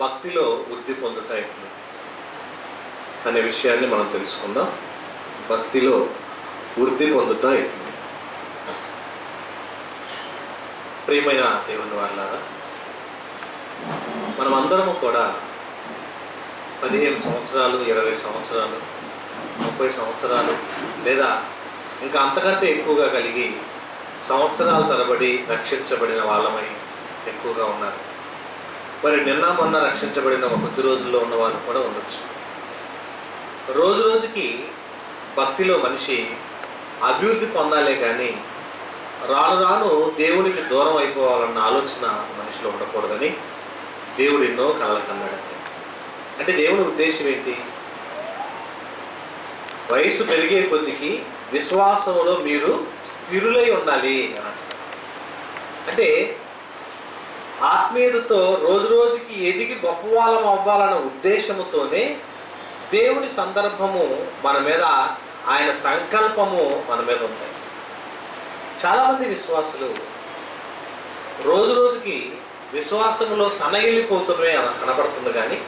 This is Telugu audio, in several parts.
భక్తిలో వృద్ధి పొందుట ఎట్లు అనే విషయాన్ని మనం తెలుసుకుందాం. భక్తిలో వృద్ధి పొందుట ఎట్లు. ప్రియమైన దేవుని వాళ్ళారా, మనం అందరము కూడా 15 సంవత్సరాలు, 20 సంవత్సరాలు, 30 సంవత్సరాలు లేదా ఇంకా అంతకంటే ఎక్కువగా కలిగి సంవత్సరాల తరబడి రక్షించబడిన వాళ్ళమై ఎక్కువగా ఉన్నారు. మరి నిన్న మొన్న రక్షించబడిన కొద్ది రోజుల్లో ఉన్న వాళ్ళు కూడా ఉండొచ్చు. రోజు రోజుకి భక్తిలో మనిషి అభివృద్ధి పొందాలే కానీ రాను రాను దేవునికి దూరం అయిపోవాలన్న ఆలోచన మనిషిలో ఉండకూడదని దేవుడు ఎన్నో కలలు కన్నాడంటే. అంటే దేవుని ఉద్దేశం ఏంటి? వయసు పెరిగే కొద్దికి విశ్వాసంలో మీరు స్థిరులై ఉండాలి అని అంటారు. అంటే ఆత్మీయతతో రోజు రోజుకి ఎదిగి గొప్పవాళ్ళం అవ్వాలన్న ఉద్దేశముతోనే దేవుని సందర్భము మన మీద, ఆయన సంకల్పము మన మీద ఉంటాయి. చాలామంది విశ్వాసులు రోజు రోజుకి విశ్వాసంలో సనగిల్లిపోతున్నవే కనబడుతుంది, కానీ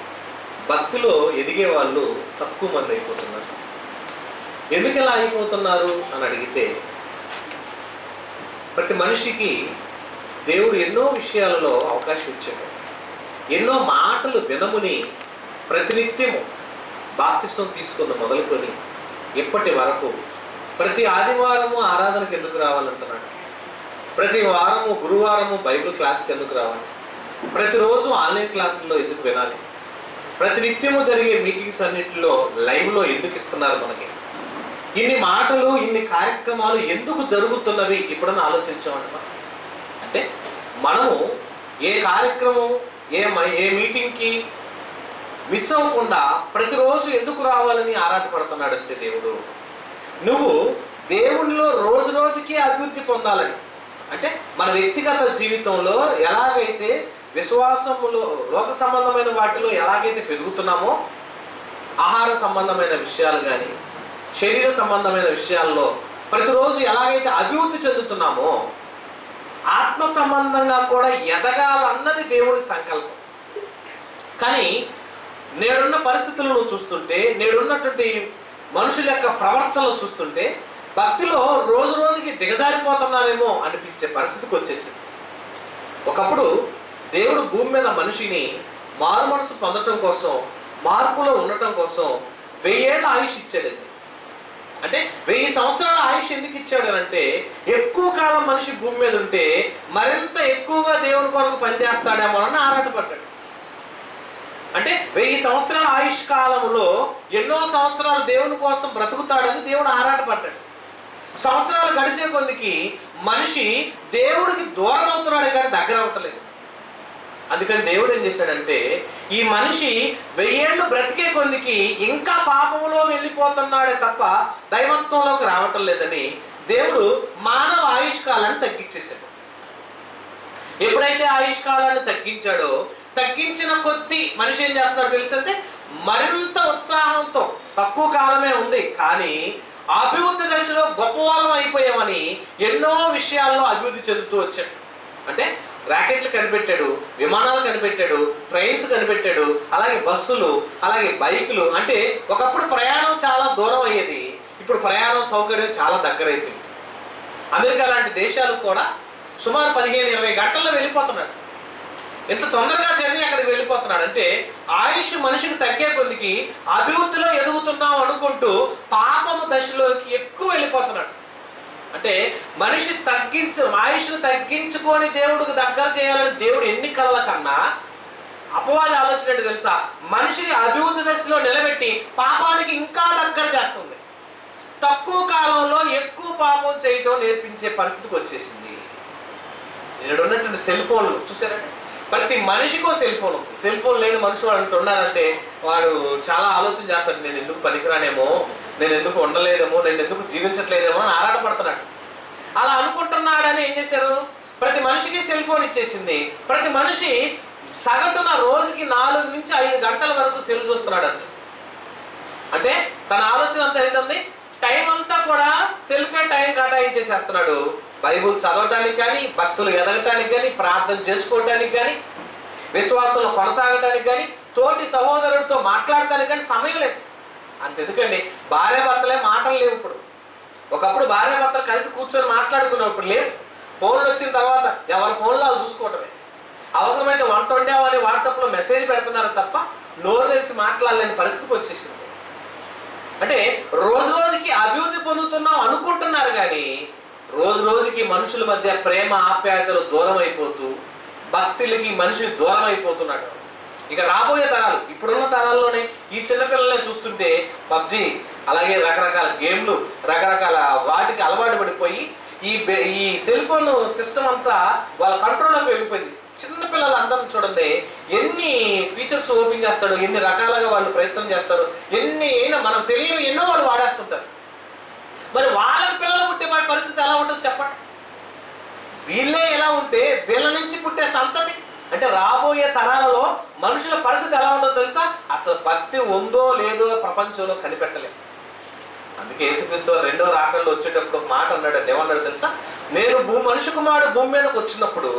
భక్తిలో ఎదిగే వాళ్ళు తక్కువ మంది అయిపోతున్నారు. ఎందుకు ఎలా అయిపోతున్నారు అని అడిగితే, ప్రతి మనిషికి దేవుడు ఎన్నో విషయాలలో అవకాశం ఇచ్చాడు. ఎన్నో మాటలు వినముని ప్రతినిత్యము బాప్తిసం తీసుకున్న మొదలుకొని ఇప్పటి వరకు ప్రతి ఆదివారము ఆరాధనకు ఎందుకు రావాలంటున్నాడు, ప్రతి వారము గురువారము బైబిల్ క్లాస్కి ఎందుకు రావాలి, ప్రతిరోజు ఆన్లైన్ క్లాసుల్లో ఎందుకు వినాలి, ప్రతినిత్యము జరిగే మీటింగ్స్ అన్నింటిలో లైవ్లో ఎందుకు ఇస్తున్నారు మనకి, ఇన్ని మాటలు ఇన్ని కార్యక్రమాలు ఎందుకు జరుగుతున్నవి ఇప్పుడన్నా ఆలోచించామంట. అంటే మనము ఏ కార్యక్రమం ఏ మీటింగ్కి మిస్ అవ్వకుండా ప్రతిరోజు ఎందుకు రావాలని ఆరాటపడుతున్నాడంటే దేవుడు, నువ్వు దేవునిలో రోజు రోజుకి అభివృద్ధి పొందాలని. అంటే మన వ్యక్తిగత జీవితంలో ఎలాగైతే విశ్వాసములో లోక సంబంధమైన వాటిలో ఎలాగైతే పెరుగుతున్నామో, ఆహార సంబంధమైన విషయాలు కానీ శరీర సంబంధమైన విషయాల్లో ప్రతిరోజు ఎలాగైతే అభివృద్ధి చెందుతున్నామో, ఆత్మ సంబంధంగా కూడా ఎదగాలన్నది దేవుడి సంకల్పం. కానీ నేడున్న పరిస్థితులను చూస్తుంటే, నేడున్నటువంటి మనుషుల యొక్క ప్రవర్తనలు చూస్తుంటే భక్తిలో రోజు రోజుకి దిగజారిపోతున్నారేమో అనిపించే పరిస్థితికి వచ్చేసింది. ఒకప్పుడు దేవుడు భూమి మీద మనిషిని మారు మనసు పొందటం కోసం, మార్పులో ఉండటం కోసం 1000 ఏళ్ళ ఆయుష్ ఇచ్చాడండి. అంటే 1000 సంవత్సరాల ఆయుష్ ఎందుకు ఇచ్చాడు అంటే, ఎక్కువ కాలం మనిషి భూమి మీద ఉంటే మరింత ఎక్కువగా దేవుని కొరకు పనిచేస్తాడేమో అని ఆరాటపడ్డాడు. అంటే 1000 సంవత్సరాల ఆయుష్ కాలంలో ఎన్నో సంవత్సరాలు దేవుని కోసం బ్రతుకుతాడని దేవుడు ఆరాటపడ్డాడు. సంవత్సరాలు గడిచే కొద్దికి మనిషి దేవుడికి దూరం అవుతున్నాడు కానీ దగ్గర అవ్వట్లేదు. అందుకని దేవుడు ఏం చేశాడంటే, ఈ మనిషి 1000 ఏళ్ళు బ్రతికే కొద్దికి ఇంకా పాపంలో వెళ్ళిపోతున్నాడే తప్ప దైవత్వంలోకి రావటం లేదని దేవుడు మానవ ఆయుష్ కాలాన్ని తగ్గించేశాడు. ఎప్పుడైతే ఆయుష్ కాలాన్ని తగ్గించాడో, తగ్గించిన కొద్దీ మనిషి ఏం చేస్తున్నాడు తెలుసంటే, మరింత ఉత్సాహంతో తక్కువ కాలమే ఉంది కానీ అభివృద్ధి దశలో గొప్పవాళ్ళం అయిపోయామని ఎన్నో విషయాల్లో అభివృద్ధి చెందుతూ వచ్చాడు. అంటే రాకెట్లు కనిపెట్టాడు, విమానాలు కనిపెట్టాడు, ట్రైన్స్ కనిపెట్టాడు, అలాగే బస్సులు, అలాగే బైకులు. అంటే ఒకప్పుడు ప్రయాణం చాలా దూరం అయ్యేది, ఇప్పుడు ప్రయాణం సౌకర్యం చాలా దగ్గర అయిపోయింది. అమెరికా లాంటి దేశాలు కూడా సుమారు 15-20 గంటల్లో వెళ్ళిపోతున్నాడు. ఎంత తొందరగా జర్నీ అక్కడికి వెళ్ళిపోతున్నాడు అంటే, ఆయుష్ మనిషికి తగ్గే కొద్దికి అభివృద్ధిలో ఎదుగుతున్నాం అనుకుంటూ పాపము దశలోకి ఎక్కువ వెళ్ళిపోతున్నాడు. అంటే మనిషి ఆయుష్ను తగ్గించుకొని దేవుడికి దగ్గర చేయాలని దేవుడు ఎన్ని కళ్ళ కన్నా అపవాది ఆలోచన ఏంటి తెలుసా? మనిషిని అభివృద్ధి దశలో నిలబెట్టి పాపానికి ఇంకా దగ్గర చేస్తుంది. తక్కువ కాలంలో ఎక్కువ పాపం చేయటం నేర్పించే పరిస్థితికి వచ్చేసింది. నేను ఉన్నటువంటి సెల్ ఫోన్లు చూసారంటే, ప్రతి మనిషికో సెల్ ఫోన్ ఉంది. సెల్ ఫోన్ లేని మనిషి వాడు అంటున్నారంటే వాడు చాలా ఆలోచన చేస్తాడు, నేను ఎందుకు పనికిరానేమో, నేను ఎందుకు ఉండలేదేమో, నేను ఎందుకు జీవించట్లేదేమో అని ఆరాటపడుతున్నాడు. అలా అనుకుంటున్నాడని ఏం చేశారు, ప్రతి మనిషికి సెల్ ఫోన్ ఇచ్చేసింది. ప్రతి మనిషి సగటున రోజుకి 4 నుంచి 5 గంటల వరకు సెల్ చూస్తున్నాడు అంట. అంటే తన ఆలోచన అంతా ఏంటండి, టైం అంతా కూడా సెల్ఫే టైం కేటాయించేసేస్తున్నాడు. బైబుల్ చదవటానికి కానీ, భక్తులు ఎదగటానికి కానీ, ప్రార్థన చేసుకోవటానికి కానీ, విశ్వాసంలో కొనసాగడానికి కానీ, తోటి సహోదరుడితో మాట్లాడటానికి కానీ సమయం లేదు. అంతెందుకండి, భార్యాభర్తలే మాటలు లేవు ఇప్పుడు. ఒకప్పుడు భార్యాభర్తలు కలిసి కూర్చొని మాట్లాడుకున్నప్పుడు లేవు. ఫోన్లు వచ్చిన తర్వాత ఎవరి ఫోన్లో వాళ్ళు చూసుకోవటమే. అవసరమైతే వంట వండామని వాట్సాప్లో మెసేజ్ పెడుతున్నారు తప్ప నోరు తెలిసి మాట్లాడలేని పరిస్థితికి వచ్చేసింది. అంటే రోజు రోజుకి అభివృద్ధి పొందుతున్నాం అనుకుంటున్నారు కానీ రోజు రోజుకి మనుషుల మధ్య ప్రేమ ఆప్యాయతలు దూరం అయిపోతూ, భక్తులకి మనిషి దూరం అయిపోతున్నాడు. ఇక రాబోయే తరాలు, ఇప్పుడున్న తరాల్లోనే ఈ చిన్నపిల్లల్ని చూస్తుంటే పబ్జి, అలాగే రకరకాల గేమ్లు, రకరకాల వాటికి అలవాటు పడిపోయి ఈ సెల్ ఫోన్ సిస్టమ్ అంతా వాళ్ళ కంట్రోల్లోకి వెళ్ళిపోయింది. చిన్నపిల్లలు అందరిని చూడండి, ఎన్ని ఫీచర్స్ ఓపెన్ చేస్తాడు, ఎన్ని రకాలుగా వాళ్ళు ప్రయత్నం చేస్తారు, ఎన్ని అయినా మనకు తెలియని ఎన్నో వాళ్ళు వాడేస్తుంటారు. మరి వాళ్ళ పిల్లలు పుట్టే వాడి పరిస్థితి ఎలా ఉంటుందో చెప్పండి. వీళ్ళే ఎలా ఉంటే వీళ్ళ నుంచి పుట్టే సంతతి, అంటే రాబోయే తరాలలో మనుషుల పరిస్థితి ఎలా ఉంటుందో తెలుసా? అసలు భక్తి ఉందో లేదో ప్రపంచంలో కనిపెట్టలేదు. అందుకే యేసుక్రీస్తు రెండో రాకల్లో వచ్చేటప్పుడు ఒక మాట అన్నాడు. ఏమన్నాడు తెలుసా? నేను మనిషి కుమారుడు భూమి మీదకి వచ్చినప్పుడు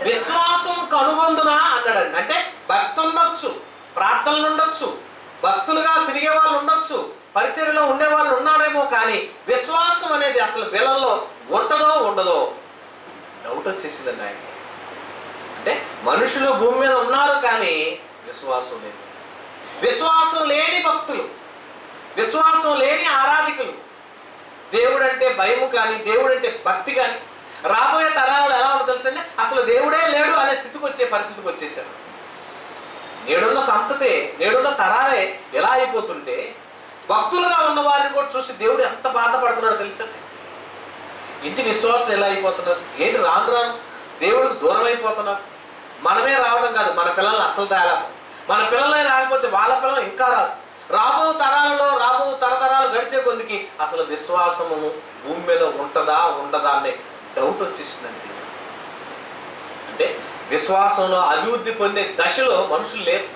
విశ్వాసం కనుగొందునా అన్నాడండి. అంటే భక్తి ఉండొచ్చు, ప్రార్థనలు ఉండొచ్చు, భక్తులుగా తిరిగే వాళ్ళు ఉండొచ్చు, పరిచర్యలో ఉండే వాళ్ళు ఉన్నారేమో, కానీ విశ్వాసం అనేది అసలు వీళ్ళల్లో ఉంటుందో ఉండదో డౌట్ వచ్చేసిందండి ఆయన. అంటే మనుషులు భూమి మీద ఉన్నారు కానీ విశ్వాసం లేదు. విశ్వాసం లేని భక్తులు, విశ్వాసం లేని ఆరాధికులు, దేవుడు అంటే భయము కానీ, దేవుడు అంటే భక్తి కానీ రాబోయే తరాలు ఎలా ఉంటుందో తెలుసండి, అసలు దేవుడే లేడు అనే స్థితికి వచ్చే పరిస్థితికి వచ్చేసారు. నేడున్న సంతతే, నేడున్న తరాలే ఎలా అయిపోతుంటే భక్తులుగా ఉన్న వారిని కూడా చూసి దేవుడు ఎంత బాధపడుతున్నాడో తెలుసండి. ఇంటి విశ్వాసం ఎలా అయిపోతున్నారు, ఏంటి రాను రాను దేవుడికి దూరం అయిపోతున్నారు. మనమే రావడం కాదు, మన పిల్లల్ని అసలు తేలాము. మన పిల్లలే రాకపోతే వాళ్ళ పిల్లలు ఇంకా రాదు. రాబో తరాలలో, రాబో తరతరాలు గడిచే కొద్దికి అసలు విశ్వాసము భూమి మీద ఉంటుందా ఉండదా అనే డౌట్ వచ్చేసిందండి. అంటే విశ్వాసంలో అభివృద్ధి పొందే దశలో మనుషులు లేరు.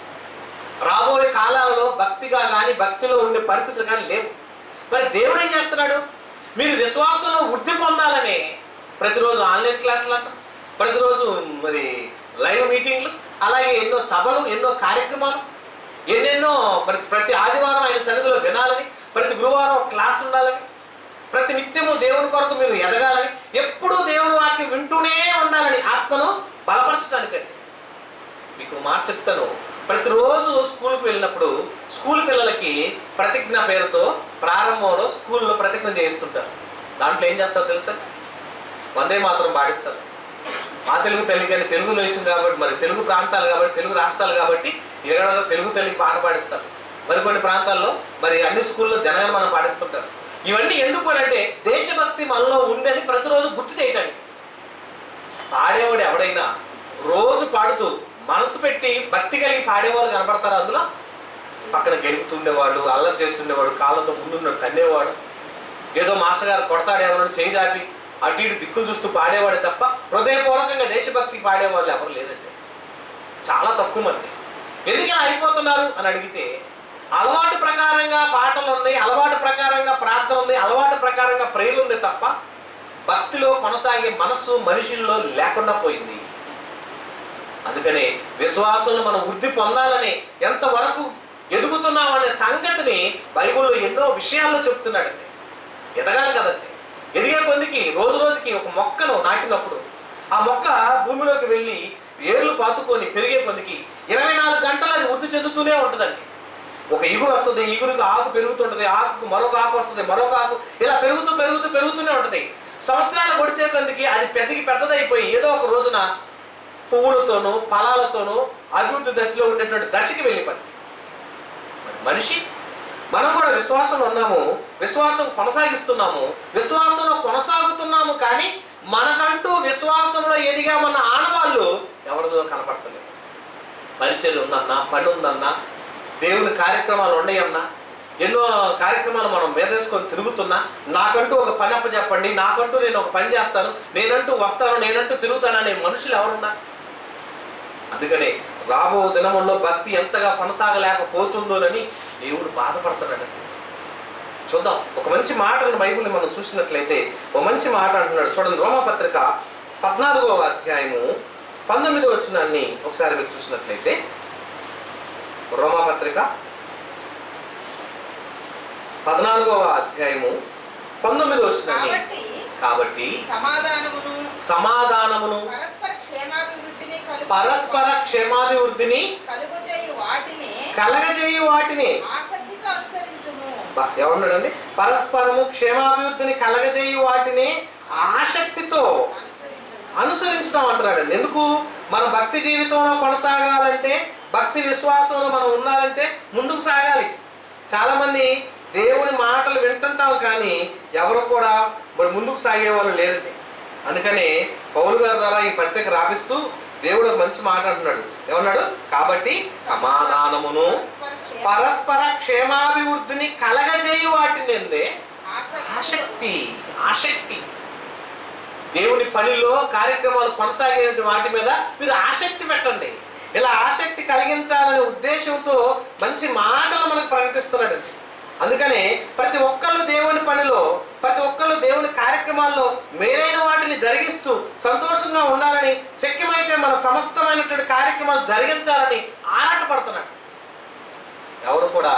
రాబోయే కాలాలలో భక్తిగా కానీ, భక్తిలో ఉండే పరిస్థితులు కానీ లేవు. మరి దేవుడు ఏం చేస్తున్నాడు? మీరు విశ్వాసంలో వృద్ధి పొందాలని ప్రతిరోజు ఆన్లైన్ క్లాసులు అంట, ప్రతిరోజు మరి లైవ్ మీటింగ్లు, అలాగే ఎన్నో సభలు, ఎన్నో కార్యక్రమాలు, ఎన్నెన్నో మరి ప్రతి ఆదివారం ఆయన సన్నిధిలో వినాలని, ప్రతి గురువారం క్లాస్ ఉండాలని, ప్రతి నిత్యము దేవుని కొరకు మీరు ఎదగాలని, ఎప్పుడూ దేవుని వాక్యం వింటూనే ఉండాలని, ఆత్మను బలపరచడానికండి. మీకు మాట చెప్తాను, ప్రతిరోజు స్కూల్కి వెళ్ళినప్పుడు స్కూల్ పిల్లలకి ప్రతిజ్ఞ పేరుతో ప్రారంభంలో స్కూల్లో ప్రతిజ్ఞ చేయిస్తుంటారు. దాంట్లో ఏం చేస్తారో తెలుసా? వందే మాత్రం పాటిస్తారు. మా తెలుగు తల్లి కానీ, తెలుగు దేశం కాబట్టి, మరి తెలుగు ప్రాంతాలు కాబట్టి, తెలుగు రాష్ట్రాలు కాబట్టి ఎక్కడో తెలుగు తల్లికి పాట పాడిస్తారు. మరికొన్ని ప్రాంతాల్లో మరి అన్ని స్కూల్లో జనగణమన పాడిస్తుంటారు. ఇవన్నీ ఎందుకు అంటే దేశభక్తి మనలో ఉందని ప్రతిరోజు గుర్తు చేయటానికి. పాడేవాడు ఎవడైనా రోజు పాడుతూ మనసు పెట్టి భక్తి కలిగి పాడేవాళ్ళు కనపడతారు. అందులో పక్కన గెలుపుతుండేవాడు, అల్లరి చేస్తుండేవాడు, కాళ్ళతో ముందున్న తన్నేవాడు, ఏదో మాస్టర్ గారు కొడతాడేమో చేయి జాపి అటు ఇటు దిక్కులు చూస్తూ పాడేవాడు తప్ప హృదయపూర్వకంగా దేశభక్తి పాడేవాళ్ళు ఎవరు లేదంటే చాలా తక్కువ మంది. ఎందుకలా అయిపోతున్నారు అని అడిగితే, అలవాటు ప్రకారంగా పాటలు ఉన్నాయి, అలవాటు ప్రకారంగా ప్రార్థన ఉంది, అలవాటు ప్రకారంగా ప్రేయర్ ఉంది తప్ప భక్తిలో కొనసాగే మనస్సు మనుషుల్లో లేకుండా పోయింది. అందుకనే విశ్వాసంలో మనం వృద్ధి పొందాలని, ఎంతవరకు ఎదుగుతున్నామనే సంగతిని బైబిల్లో ఎన్నో విషయాల్లో చెప్తున్నాడండి. ఎదగాలి కదండి. ఎదిగే కొద్దికి రోజు రోజుకి ఒక మొక్కను నాటినప్పుడు ఆ మొక్క భూమిలోకి వెళ్ళి వేర్లు పాతుకొని పెరిగే కొద్దికి 24 గంటలు అది వృద్ధి చెందుతూనే ఉంటుందండి. ఒక ఇగురు వస్తుంది, ఇగురుకి ఆకు పెరుగుతుంటుంది, ఆకుకు మరొక ఆకు వస్తుంది, మరొక ఆకు, ఇలా పెరుగుతూ పెరుగుతూ పెరుగుతూనే ఉంటుంది. సంవత్సరాలు గడిచే కొద్దికి అది పెద్దదైపోయి ఏదో ఒక రోజున పువ్వులతోనూ ఫలాలతోనూ అభివృద్ధి దశలో ఉండేటువంటి దశకి వెళ్ళిపోయింది. మనిషి మనం కూడా విశ్వాసంలో ఉన్నాము, విశ్వాసం కొనసాగిస్తున్నాము, విశ్వాసంలో కొనసాగుతున్నాము, కానీ మనకంటూ విశ్వాసంలో ఎదిగామన్న ఆనవాళ్ళు ఎవరిదో కనపడతలేదు. పరిచర్య ఉందన్నా, పని ఉందన్నా, దేవుని కార్యక్రమాలు ఉన్నాయన్నా, ఎన్నో కార్యక్రమాలు మనం మేదేసుకొని తిరుగుతున్నా, నాకంటూ ఒక పని అప్పచెప్పండి, నాకంటూ నేను ఒక పని చేస్తాను, నేనంటూ వస్తాను, నేనంటూ తిరుగుతాననే మనుషులు ఎవరున్నారు? అందుకనే రాబో దినముల్లో భక్తి ఎంతగా కొనసాగలేకపోతుందోనని దేవుడు బాధపడుతున్నాడు. చూద్దాం, ఒక మంచి మాటను బైబిల్ని మనం చూసినట్లయితే ఒక మంచి మాట అంటున్నాడు. చూడండి, రోమపత్రిక 14వ అధ్యాయము 19వ వచనాన్ని ఒకసారి మీరు చూసినట్లయితే, రోమాపత్రిక 14వ అధ్యాయము 19వ వచనాన్ని, కాబట్టి సమాధానమును పరస్పర క్షేమాభివృద్ధిని కలగజేయు వాటిని ఏమన్నాడండి? పరస్పరము క్షేమాభివృద్ధిని కలగజేయు వాటిని ఆసక్తితో అనుసరించుతాం అంటున్నాడండి. ఎందుకు? మన భక్తి జీవితంలో కొనసాగాలంటే, భక్తి విశ్వాసంలో మనం ఉండాలంటే ముందుకు సాగాలి. చాలా మంది దేవుని మాటలు వింటుంటాం కానీ ఎవరు కూడా మరి ముందుకు సాగే వాళ్ళు లేరండి. అందుకని పౌలు గారి ద్వారా ఈ పత్రిక రాపిస్తూ దేవుడు ఒక మంచి మాట అంటున్నాడు. ఏమన్నాడు? కాబట్టి సమాధానమును పరస్పర క్షేమాభివృద్ధిని కలగజేయు వాటిని ఎందే ఆసక్తి. దేవుని పనిలో కార్యక్రమాలు కొనసాగే వాటి మీద మీరు ఆసక్తి పెట్టండి. ఇలా ఆసక్తి కలిగించాలనే ఉద్దేశంతో మంచి మాటలు మనకు ప్రకటిస్తున్నాడు. అందుకనే ప్రతి ఒక్కళ్ళు దేవుని పనిలో, ప్రతి ఒక్కళ్ళు దేవుని కార్యక్రమాల్లో మేలైన వాటిని జరిగిస్తూ సంతోషంగా ఉండాలని, శక్యమైతే మన సమస్తమైనటువంటి కార్యక్రమాలు జరిగించాలని ఆరాటపడుతున్నాడు. ఎవరు కూడా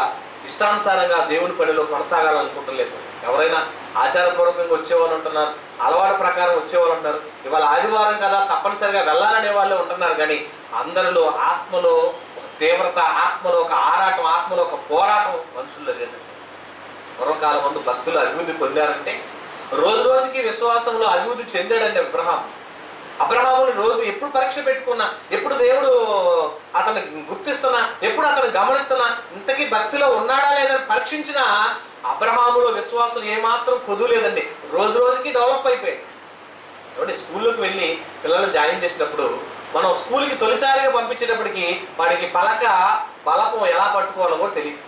ఇష్టానుసారంగా దేవుని పనిలో కొనసాగాలనుకుంటలేదు. ఎవరైనా ఆచారపూర్వకంగా వచ్చేవాళ్ళు ఉంటున్నారు, అలవాటు ప్రకారం వచ్చేవాళ్ళు ఉంటారు. ఇవాళ ఆదివారం కదా తప్పనిసరిగా వెళ్ళాలనే వాళ్ళు ఉంటున్నారు. కానీ అందరిలో ఆత్మలో తీవ్రత, ఆత్మలో ఒక ఆరాటం, ఆత్మలో ఒక పోరాటం మనుషుల్లో లేదండి. పూర్వకాలం ముందు భక్తులు అభివృద్ధి పొందారంటే రోజు రోజుకి విశ్వాసంలో అభివృద్ధి చెందాడండి అబ్రహాముని రోజు ఎప్పుడు పరీక్ష పెట్టుకున్నా, ఎప్పుడు దేవుడు అతన్ని గుర్తిస్తున్నా, ఎప్పుడు అతను గమనిస్తున్నా, ఇంతకీ భక్తిలో ఉన్నాడా లేదని పరీక్షించిన అబ్రహాములో విశ్వాసం ఏమాత్రం కొదులేదండి. రోజు రోజుకి డెవలప్ అయిపోయాయి. కాబట్టి స్కూల్లోకి వెళ్ళి పిల్లలను జాయిన్ చేసినప్పుడు మనం స్కూల్కి తొలిసారిగా పంపించేటప్పటికి వాడికి బలపం ఎలా పట్టుకోవాలో కూడా తెలియదు.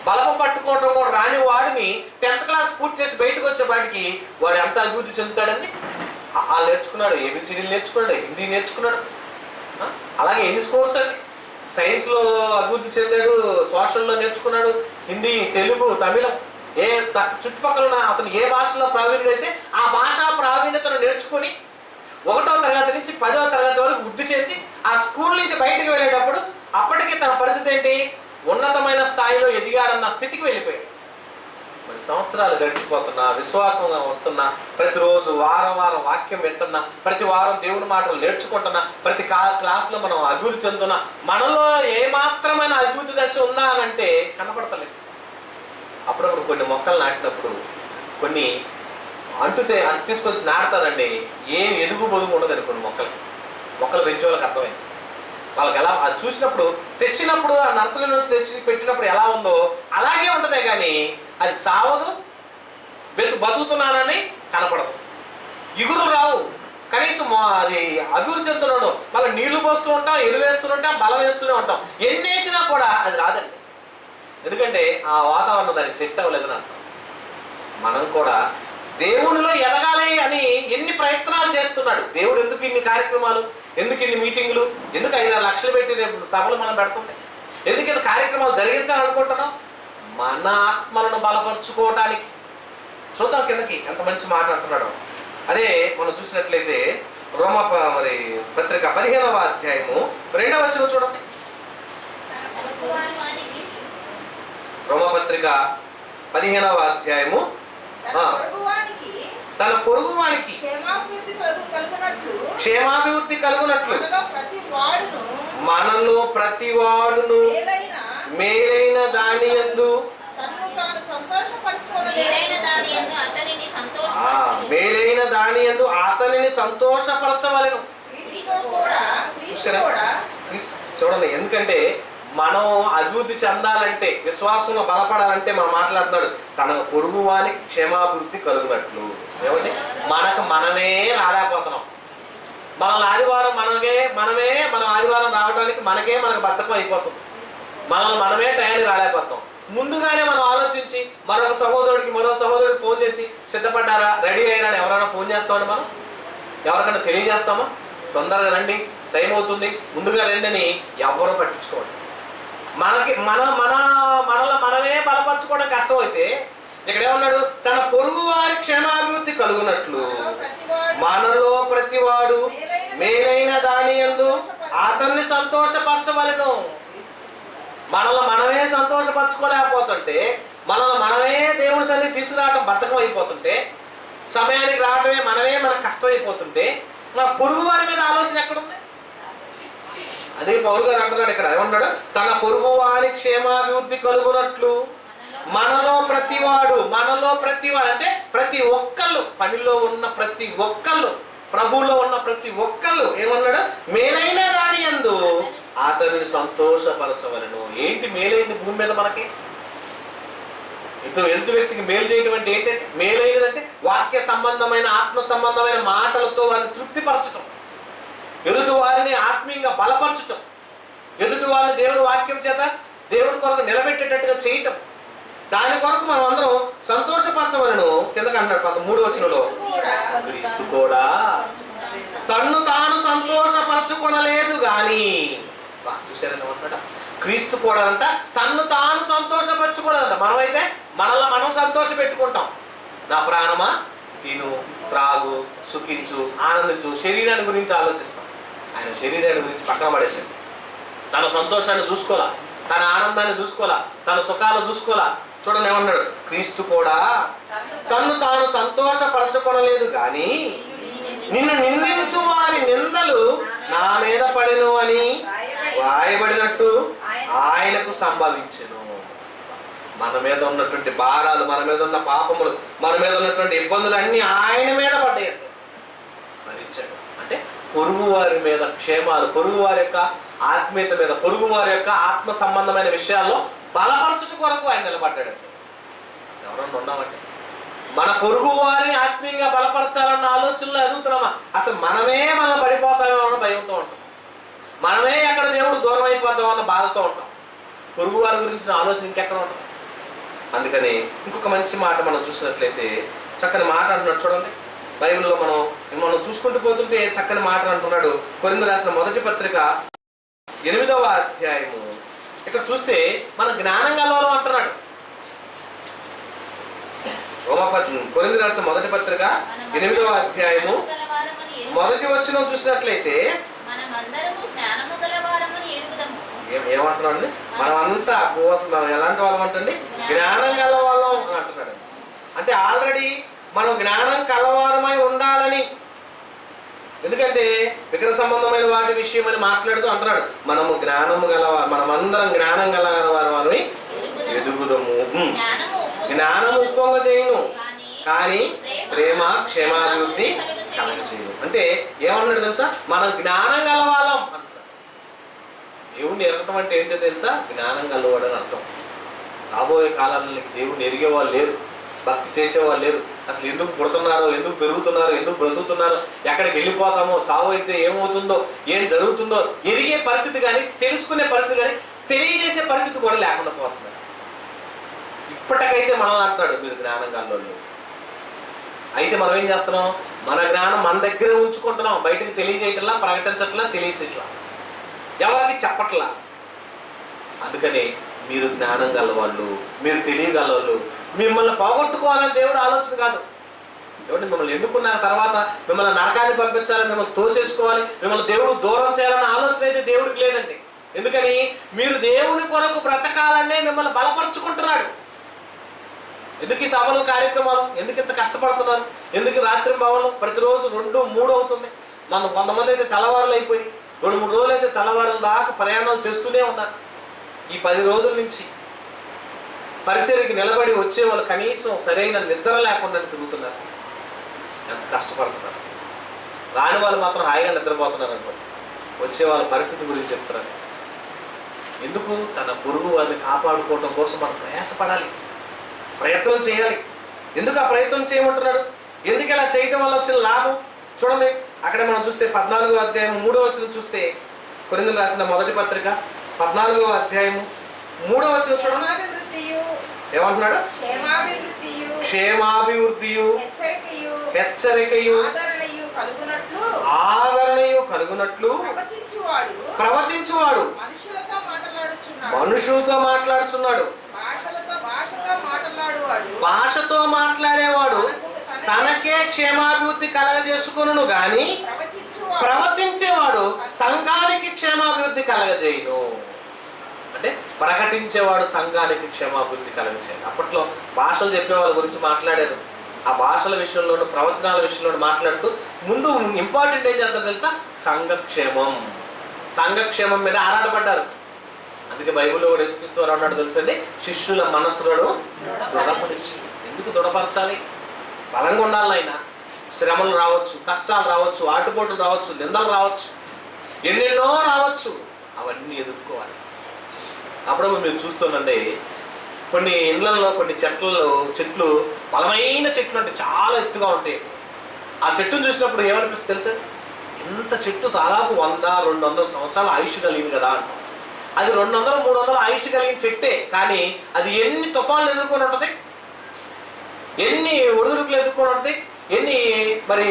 బలపం పట్టుకోవటం కూడా రాని వాడిని 10th క్లాస్ పూర్తి చేసి బయటకు వచ్చేవాడికి వాడు ఎంత అభివృద్ధి చెందుతాడండి. నేర్చుకున్నాడు, ఏబిసిడీలు నేర్చుకున్నాడు, హిందీ నేర్చుకున్నాడు. అలాగే ఎన్ని స్కోర్స్ అండి. సైన్స్లో అభివృద్ధి చెందాడు, సోషల్లో నేర్చుకున్నాడు, హిందీ, తెలుగు, తమిళం. చుట్టుపక్కల అతను ఏ భాషలో ప్రావీణ్యుడైతే ఆ భాషా ప్రావీణ్యతను నేర్చుకొని 1వ తరగతి నుంచి 10వ తరగతి వరకు వృద్ధి చెంది ఆ స్కూల్ నుంచి బయటకు వెళ్ళేటప్పుడు అప్పటికి తన పరిస్థితి ఏంటి? ఉన్నతమైన స్థాయిలో ఎదిగాడన్న స్థితికి వెళ్ళిపోయాడు. మరి సంవత్సరాలు గడిచిపోతున్నా, విశ్వాసంగా వస్తున్నా, ప్రతిరోజు వారం వాక్యం వింటున్నా, ప్రతి వారం దేవుని మాటలు నేర్చుకుంటున్నా, ప్రతి క్లాస్లో మనం అభివృద్ధి చెందుతున్నా, మనలో ఏమాత్రమైన అభివృద్ధి దశ ఉందా అని అంటే కనపడతలేదు. అప్పుడప్పుడు కొన్ని మొక్కలు నాటినప్పుడు కొన్ని అంటు తీసుకొచ్చి నాటుతారండి. ఏం ఎదుగు బొదుగు ఉండదండి. కొన్ని మొక్కలు పెంచే వాళ్ళకి అర్థమైంది. వాళ్ళకి ఎలా అది చూసినప్పుడు, తెచ్చినప్పుడు ఆ నర్సరీ నుంచి తెచ్చి పెట్టినప్పుడు ఎలా ఉందో అలాగే ఉంటుందే కానీ అది చావదు, బతుకుతున్నానని కనపడదు, ఇగురు రావు. కనీసం అది అభివృద్ధి చెందుతున్నాడు. మళ్ళీ నీళ్లు పోస్తూ ఉంటాం, ఎరువేస్తూ ఉంటాం, బలం వేస్తూనే ఉంటాం. ఎన్ని వేసినా కూడా అది రాదండి. ఎందుకంటే ఆ వాతావరణం దానికి సెట్ అవ్వలేదని అర్థం. మనం కూడా దేవునిలో ఎదగాలి అని ఎన్ని ప్రయత్నాలు చేస్తున్నాడు దేవుడు. ఎందుకు ఇన్ని కార్యక్రమాలు, ఎందుకు ఇన్ని మీటింగులు, ఎందుకు 5-6 లక్షలు పెట్టి రేపు సభలు మనం పెడుతుంది, ఎందుకు ఇన్ని కార్యక్రమాలు జరిగించాలనుకుంటున్నాం? మన ఆత్మలను బలపరుచుకోవటానికి. చూద్దాం కిందకి ఎంత మంచి మాట అంటున్నాడు. అదే మనం చూసినట్లయితే రోమా పత్రిక 15వ అధ్యాయము 2వ వచనం చూడండి. రోమపత్రిక 15వ అధ్యాయము తన పొరుగువానికి క్షేమాభివృద్ధి కలుగునట్లు మనలో ప్రతి వాడును మేలైన దాని యందు అతనిని సంతోషపరచవలెను. చూడండి, ఎందుకంటే మనం అభివృద్ధి చెందాలంటే, విశ్వాసంలో బలపడాలంటే మనం మాట్లాడుతున్నాడు తన పొరుగు వానికి క్షేమాభివృద్ధి కలుగునట్లు. ఏమండి, మనమే రాలేకపోతున్నాం. మన ఆదివారం మనం ఆదివారం రావడానికి మనకు బద్ధకం అయిపోతుంది. మనమే టైంకి రాలేకపోతాం. ముందుగానే మనం ఆలోచించి మరో సహోదరుడికి ఫోన్ చేసి సిద్ధపడ్డారా, రెడీ అయ్యారా అని ఎవరైనా ఫోన్ చేస్తామని మనం ఎవరికైనా తెలియజేస్తామా? తొందరగా రండి, టైం అవుతుంది, ముందుగా రండి అని ఎవరు పట్టించుకోండి. మనమే బలపరచుకోవడం కష్టం అయితే ఇక్కడ ఏమన్నాడు? తన పొరుగు వారి క్షేమాభివృద్ధి కలుగునట్లు మనలో ప్రతివాడు మేలైన దాని యందు అతన్ని సంతోషపరచవలెను. మనల్ని మనమే సంతోషపరచుకోలేకపోతుంటే, మనల్ని మనమే దేవుని సన్నిధికి తీసుకురావడం బద్ధకం అయిపోతుంటే, సమయానికి రావడమే మనమే మనకు కష్టం అయిపోతుంటే, మన పొరుగు వారి మీద ఆలోచన ఎక్కడుంది? అదే పౌలు గారు అంటున్నాడు ఇక్కడ, ఏమన్నాడు? తన పొరుగు వారి క్షేమాభివృద్ధి కలుగునట్లు మనలో ప్రతివాడు అంటే ప్రతి ఒక్కళ్ళు, పనిలో ఉన్న ప్రతి ఒక్కళ్ళు, ప్రభువులో ఉన్న ప్రతి ఒక్కళ్ళు ఏమన్నాడు? మేలైన దాని యందు అతనిని సంతోషపరచవలెను. ఏంటి మేలైంది భూమి మీద మనకి? ఎదుటి వ్యక్తికి మేలు చేయడం అంటే ఏంటంటే, మేలైనదంటే వాక్య సంబంధమైన ఆత్మ సంబంధమైన మాటలతో వారిని తృప్తిపరచటం, ఎదుటి వారిని ఆత్మీయంగా బలపరచటం, ఎదుటి వారిని దేవుని వాక్యం చేత దేవుని కొరకు నిలబెట్టేటట్టుగా చేయటం. దాని కొరకు మనం అందరం సంతోషపరచవలను. కిందకి అన్నాడు 13వ వచనంలో, క్రీస్తు కూడా తన్ను తాను సంతోషపరచుకొనలేదు గాని. చూసారని అంటాడా? క్రీస్తు కూడా అంట తన్ను తాను సంతోషపరచుకోలేదంట. మనమైతే మనల్ని మనం సంతోష పెట్టుకుంటాం. నా ప్రాణమా తిను, త్రాగు, సుఖించు, ఆనందించు, శరీరాన్ని గురించి ఆలోచిస్తాం. ఆయన శరీరాన్ని గురించి పక్కన పడేసాడు. తన సంతోషాన్ని చూసుకోవాలా, తన ఆనందాన్ని చూసుకోవాలా, తన సుఖాలు చూసుకోవాలా. చూడండి ఏమన్నాడు? క్రీస్తు కూడా తన్ను తాను సంతోషపరచుకొనలేదు కానీ నిన్ను నిందించు వారి నిందలు నా మీద పడెను అని రాయబడినట్టు ఆయనకు సంభవించెను. మన మీద ఉన్నటువంటి భారాలు, మన మీద ఉన్న పాపములు, మన మీద ఉన్నటువంటి ఇబ్బందులు అన్నీ ఆయన మీద పడ్డాయి. భరించాడు అంటే పొరుగు వారి మీద క్షేమాలు, పొరుగు వారి యొక్క ఆత్మీయత మీద, పొరుగు వారి యొక్క ఆత్మ సంబంధమైన విషయాల్లో బలపరచుట కొరకు ఆయన నిలబడ్డాడు. ఎవరన్నా ఉన్నామంటే మన పొరుగు వారిని ఆత్మీయంగా బలపరచాలన్న ఆలోచనలో ఎదుగుతున్నామా? అసలు మనమే మనం పడిపోతామేమో అన్న భయంతో ఉంటాం, మనమే అక్కడ దేవుడు దూరం అయిపోతామో అన్న బాధతో ఉంటాం. పొరుగు వారి గురించిన ఆలోచన ఇంకెక్కడ ఉంటుంది? అందుకని ఇంకొక మంచి మాట మనం చూసినట్లయితే, చక్కని మాట అంటున్నాడు చూడండి బైబిల్లో. మనం చూసుకుంటూ పోతుంటే చక్కని మాట అంటున్నాడు. కొరింథీయులకు రాసిన మొదటి పత్రిక 8వ అధ్యాయము. ఇక్కడ చూస్తే మన జ్ఞానం గలవాళ్ళం అంటున్నాడు. కొరింథీయులకు రాసిన మొదటి పత్రిక 8వ అధ్యాయము మొదటి వచనం చూసినట్లయితే ఏమంటున్నాడు? మనం అంతా మనం ఎలాంటి వాళ్ళం అంటండి? జ్ఞానం గలవాళ్ళం అంటున్నాడు. అంటే ఆల్రెడీ మనం జ్ఞానం కలవారమై ఉండాలని. ఎందుకంటే విగ్రహ సంబంధమైన వాటి విషయం అని మాట్లాడుతూ అంటున్నాడు, మనము జ్ఞానము గలవారు, మనమందరం జ్ఞానం గలవారమని ఎదుగుదము. జ్ఞానము ఉప్పొంగ చేయను కానీ ప్రేమ క్షేమాభివృద్ధి కలగ చేయను. అంటే ఏమన్నాడు తెలుసా? మనం జ్ఞానం గలవాళ్ళం అంటున్నాడు. దేవుణ్ణి ఎరగటం అంటే ఏంటో తెలుసా? జ్ఞానం గలవాడని అర్థం. రాబోయే కాలంలో దేవుణ్ణి ఎరిగే వాళ్ళు లేరు, భక్తి చేసేవాళ్ళు లేరు. అసలు ఎందుకు పుడుతున్నారో, ఎందుకు పెరుగుతున్నారో, ఎందుకు బ్రతుకుతున్నారో, ఎక్కడికి వెళ్ళిపోతామో, చావు అయితే ఏమవుతుందో, ఏం జరుగుతుందో ఎరిగే పరిస్థితి కానీ, తెలుసుకునే పరిస్థితి కానీ, తెలియజేసే పరిస్థితి కూడా లేకుండా పోతుంది. ఇప్పటికైతే మనల్ని అంటున్నాడు, మీరు జ్ఞానం గల్లోళ్ళు. అయితే మనం ఏం చేస్తున్నాం? మన జ్ఞానం మన దగ్గరే ఉంచుకుంటున్నాం, బయటకు తెలియజేయట్లా, ప్రకటించట్లా, తెలియచేట్లా, ఎవరికి చెప్పట్లా. అందుకని మీరు జ్ఞానం గలవాళ్ళు, మీరు తెలియగలవాళ్ళు. మిమ్మల్ని పోగొట్టుకోవాలని దేవుడు ఆలోచన కాదు. దేవుడిని మిమ్మల్ని ఎన్నుకున్న తర్వాత మిమ్మల్ని నరకాన్ని పంపించాలని, మిమ్మల్ని తోసేసుకోవాలి, మిమ్మల్ని దేవుడు దూరం చేయాలన్న ఆలోచన అయితే దేవుడికి లేదండి. ఎందుకని? మీరు దేవుని కొరకు బ్రతకాలనే మిమ్మల్ని బలపరుచుకుంటున్నాడు. ఎందుకు ఈ సభలు కార్యక్రమాలు? ఎందుకు ఇంత కష్టపడుతున్నారు? ఎందుకు రాత్రి భావాలు ప్రతిరోజు 2, 3 అవుతుంది? మనం కొంతమంది అయితే తెల్లవారులు అయిపోయి 2, 3 రోజులు అయితే తెల్లవారుల దాకా ప్రయాణం చేస్తూనే ఉన్నారు. ఈ 10 రోజుల నుంచి పరిచర్యకి నిలబడి వచ్చే వాళ్ళు కనీసం సరైన నిద్ర లేకుండా తిరుగుతున్నారు. ఎంత కష్టపడుతున్నారు. రాని వాళ్ళు మాత్రం హాయిగా నిద్రపోతున్నారు అనుకోండి. వచ్చే వాళ్ళ పరిస్థితి గురించి చెప్తున్నారు. ఎందుకు? తన పొరుగు వారిని కాపాడుకోవడం కోసం మనం ప్రయాసపడాలి, ప్రయత్నం చేయాలి. ఎందుకు ఆ ప్రయత్నం చేయమంటున్నాడు? ఎందుకు ఇలా చేయడం వల్ల వచ్చిన లాభం చూడండి. అక్కడ మనం చూస్తే 14వ అధ్యాయం 3వ వచనం చూస్తే, కొరింథీయులకు రాసిన మొదటి పత్రిక 14వ అధ్యాయం 3వ వచనం చూడండి. ఏమంటున్నాడు? క్షేమాభివృద్ధియు హెచ్చరికయు ఆదరణయు కలుగునట్లు ప్రవచించువాడు మనుషులతో మాట్లాడుచున్నాడు. భాషతో మాట్లాడేవాడు తనకే క్షేమాభివృద్ధి కలగజేసుకొనును గాని ప్రవచించేవాడు సంఘానికి క్షేమాభివృద్ధి కలగజేయును. అంటే ప్రకటించేవాడు సంఘానికి క్షేమాభివృద్ధి కలగజేయను. అప్పట్లో భాషలు చెప్పే వాళ్ళ గురించి మాట్లాడారు. ఆ భాషల విషయంలోనూ ప్రవచనాల విషయంలోనూ మాట్లాడుతూ ముందు ఇంపార్టెంట్ ఏం చేస్తారు తెలుసా? సంఘక్షేమం మీద ఆరాటపడ్డారు. అందుకే బైబిల్లో కూడా యేసుక్రీస్తు వారు అన్నాడు తెలుసండి, శిష్యుల మనసులను దృఢపరిచి. ఎందుకు దృఢపరచాలి? బలంగా ఉండాలి. ఆయన శ్రమలు రావచ్చు, కష్టాలు రావచ్చు, ఆటుపోటులు రావచ్చు, నిందలు రావచ్చు, ఎన్నెన్నో రావచ్చు, అవన్నీ ఎదుర్కోవాలి. అప్పుడు మీరు చూస్తుందండి, కొన్ని ఇండ్లలో కొన్ని చెట్లు బలమైన చెట్లు అంటే చాలా ఎత్తుగా ఉంటాయి. ఆ చెట్టును చూసినప్పుడు ఏమనిపిస్తుంది తెలుసా? ఎంత చెట్టు దాదాపు 100-200 సంవత్సరాల ఆయుష్ కలిగింది కదా అంటాం. అది 200-300 ఆయుష్ కలిగిన చెట్టే, కానీ అది ఎన్ని తుఫాన్లు ఎదుర్కొని ఉంటుంది, ఎన్ని ఒడిదుడుకులు ఎదుర్కొని ఉంటుంది, ఎన్ని మరి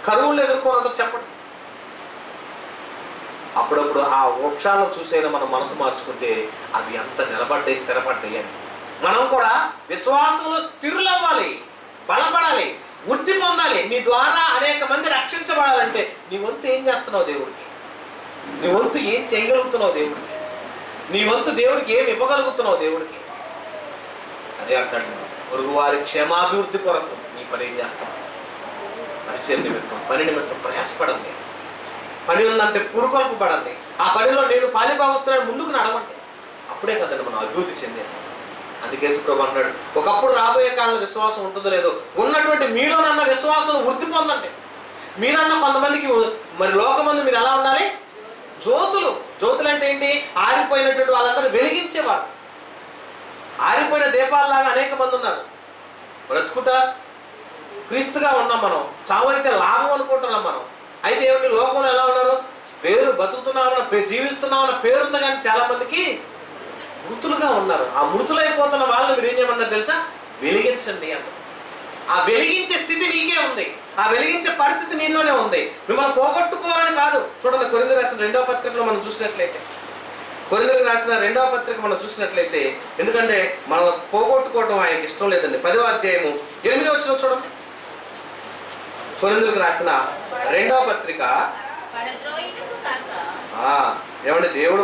కరువులు ఎదుర్కొని ఉంటుంది చెప్పండి. అప్పుడప్పుడు ఆ వృక్షాలను చూసైనా మనం మనసు మార్చుకుంటే అవి అంత నిలబడ్డాయి, స్థిరపడ్డాయి అని. మనం కూడా విశ్వాసంలో స్థిరులవ్వాలి, బలపడాలి, వృద్ధి పొందాలి. నీ ద్వారా అనేక మంది రక్షించబడాలంటే నీ వంతు ఏం చేస్తున్నావు దేవుడికి? నీ వంతు ఏం చేయగలుగుతున్నావు దేవుడికి? నీ వంతు దేవుడికి ఏం ఇవ్వగలుగుతున్నావు దేవుడికి? అదే అంటాడు, పొరుగు వారి క్షేమాభివృద్ధి కొరకు నీ పని ఏం చేస్తావు? పరిచయం నిమిత్తం, పని నిమిత్తం ప్రయాసపడండి. పని ఉందంటే పురుకొల్పు పడండి. ఆ పనిలో నేను పాలిభాగస్తున్నాను, ముందుకు నడవండి. అప్పుడే కదండి మనం అభివృద్ధి చెందేది. అందుకే యేసుప్రభువు అంటాడు, ఒకప్పుడు రాబోయే కాలంలో విశ్వాసం ఉంటుందో లేదో, ఉన్నటువంటి మీలోనన్న విశ్వాసం వృద్ధి పొందండి. మీరన్న కొంతమందికి మరి లోకమందు మీరు ఎలా ఉండాలి? జ్యోతులు అంటే ఏంటి? ఆరిపోయినటువంటి వాళ్ళందరూ వెలిగించేవారు. ఆరిపోయిన దీపాలలాగా అనేక మంది ఉన్నారు. బ్రతుకుట క్రీస్తుగా ఉన్నాం మనం, చావు అయితే లాభం అనుకుంటున్నాం మనం. అయితే ఏమిటి, లోకంలో ఎలా ఉన్నారు? పేరు బతుకుతున్నామన్న, జీవిస్తున్నామన్న పేరుంది, కానీ చాలా మందికి మృతులుగా ఉన్నారు. ఆ మృతులైపోతున్న వాళ్ళని మీరు ఏం చేయమన్నారు తెలుసా? వెలిగించండి అంట. ఆ వెలిగించే స్థితి నీకే ఉంది, ఆ వెలిగించే పరిస్థితి నీలోనే ఉంది. మిమ్మల్ని పోగొట్టుకోవాలని కాదు. చూడండి, కొరింథీయులకు రాసిన 2వ పత్రికలో మనం చూసినట్లయితే, కొరింథీయులకు రాసిన 2వ పత్రిక మనం చూసినట్లయితే, ఎందుకంటే మనం పోగొట్టుకోవడం ఆయనకి ఇష్టం లేదండి. 10వ అధ్యాయము 8వ వచనం చూడండి. కొరింథీయులకు రాసిన 2వ పత్రిక. ఏమంటే దేవుడు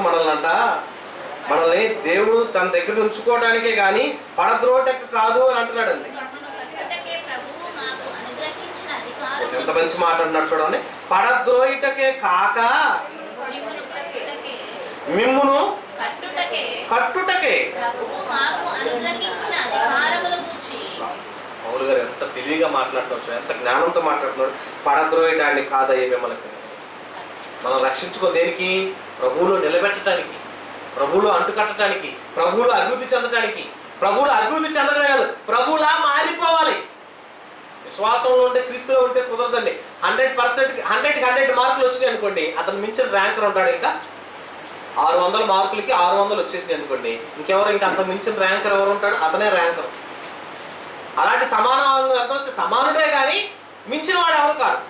మనల్ని దేవుడు తన దగ్గర ఉంచుకోవడానికే కానీ పడద్రోటెక్క కాదు అని అంటున్నాడు అండి. ఎంత మంచి మాట అన్నాడు చూడండి. పడద్రోయిటకే కాక మిమ్మును కట్టుటకే. పౌలు గారు ఎంత తెలివిగా మాట్లాడుతున్నాడు, ఎంత జ్ఞానంతో మాట్లాడుతున్నాడు. పడద్రోయటాన్ని కాదయ్యే మిమ్మల్ని మనం రక్షించుకో దేనికి? ప్రభువులో నిలబెట్టడానికి, ప్రభువులో అంటుకట్టడానికి, ప్రభువులో అభివృద్ధి చెందడానికి. ప్రభువులో అభివృద్ధి చెందడమే కాదు, ప్రభువులా మారిపోవాలి. విశ్వాసంలో ఉంటే, క్రీస్తులో ఉంటే కుదరదండి. 100%కి 100 మార్కులు వచ్చినాయి అనుకోండి, అతను మించిన ర్యాంకర్ ఉంటాడు. ఇంకా 600 మార్కులకి 600 వచ్చేసినాయి అనుకోండి, ఇంకెవరు ఇంకా అంత మించిన ర్యాంకర్ ఎవరు ఉంటాడు? అతనే ర్యాంకర్. అలాంటి సమానం ఎంత వస్తే సమానుడే కానీ మించిన వాడు ఎవరు కాదు.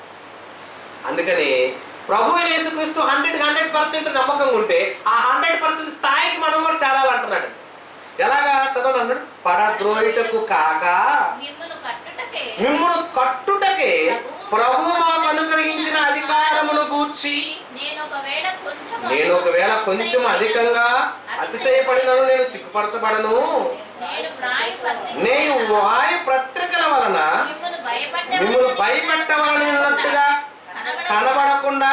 అందుకని ప్రభువైన యేసుక్రీస్తు 100% నమ్మకంగా ఉంటే ఆ 100% స్థాయికి మనం కూడా చేరాలంటున్నాడు. ఎలాగా చదవండి అన్నాడు. పడద్రోయుటకు కాక మిమ్మును కట్టుటకే ప్రభువు మాకు అనుగ్రహించిన అధికారమును గూర్చి నేను ఒకవేళ కొంచెం అధికంగా అతిశయపడినను నేను సిగ్గుపరచబడను. నేను వాయు పత్రికల వలన మిమ్మల్ని భయపెట్టవలనట్టుగా కనబడకుండా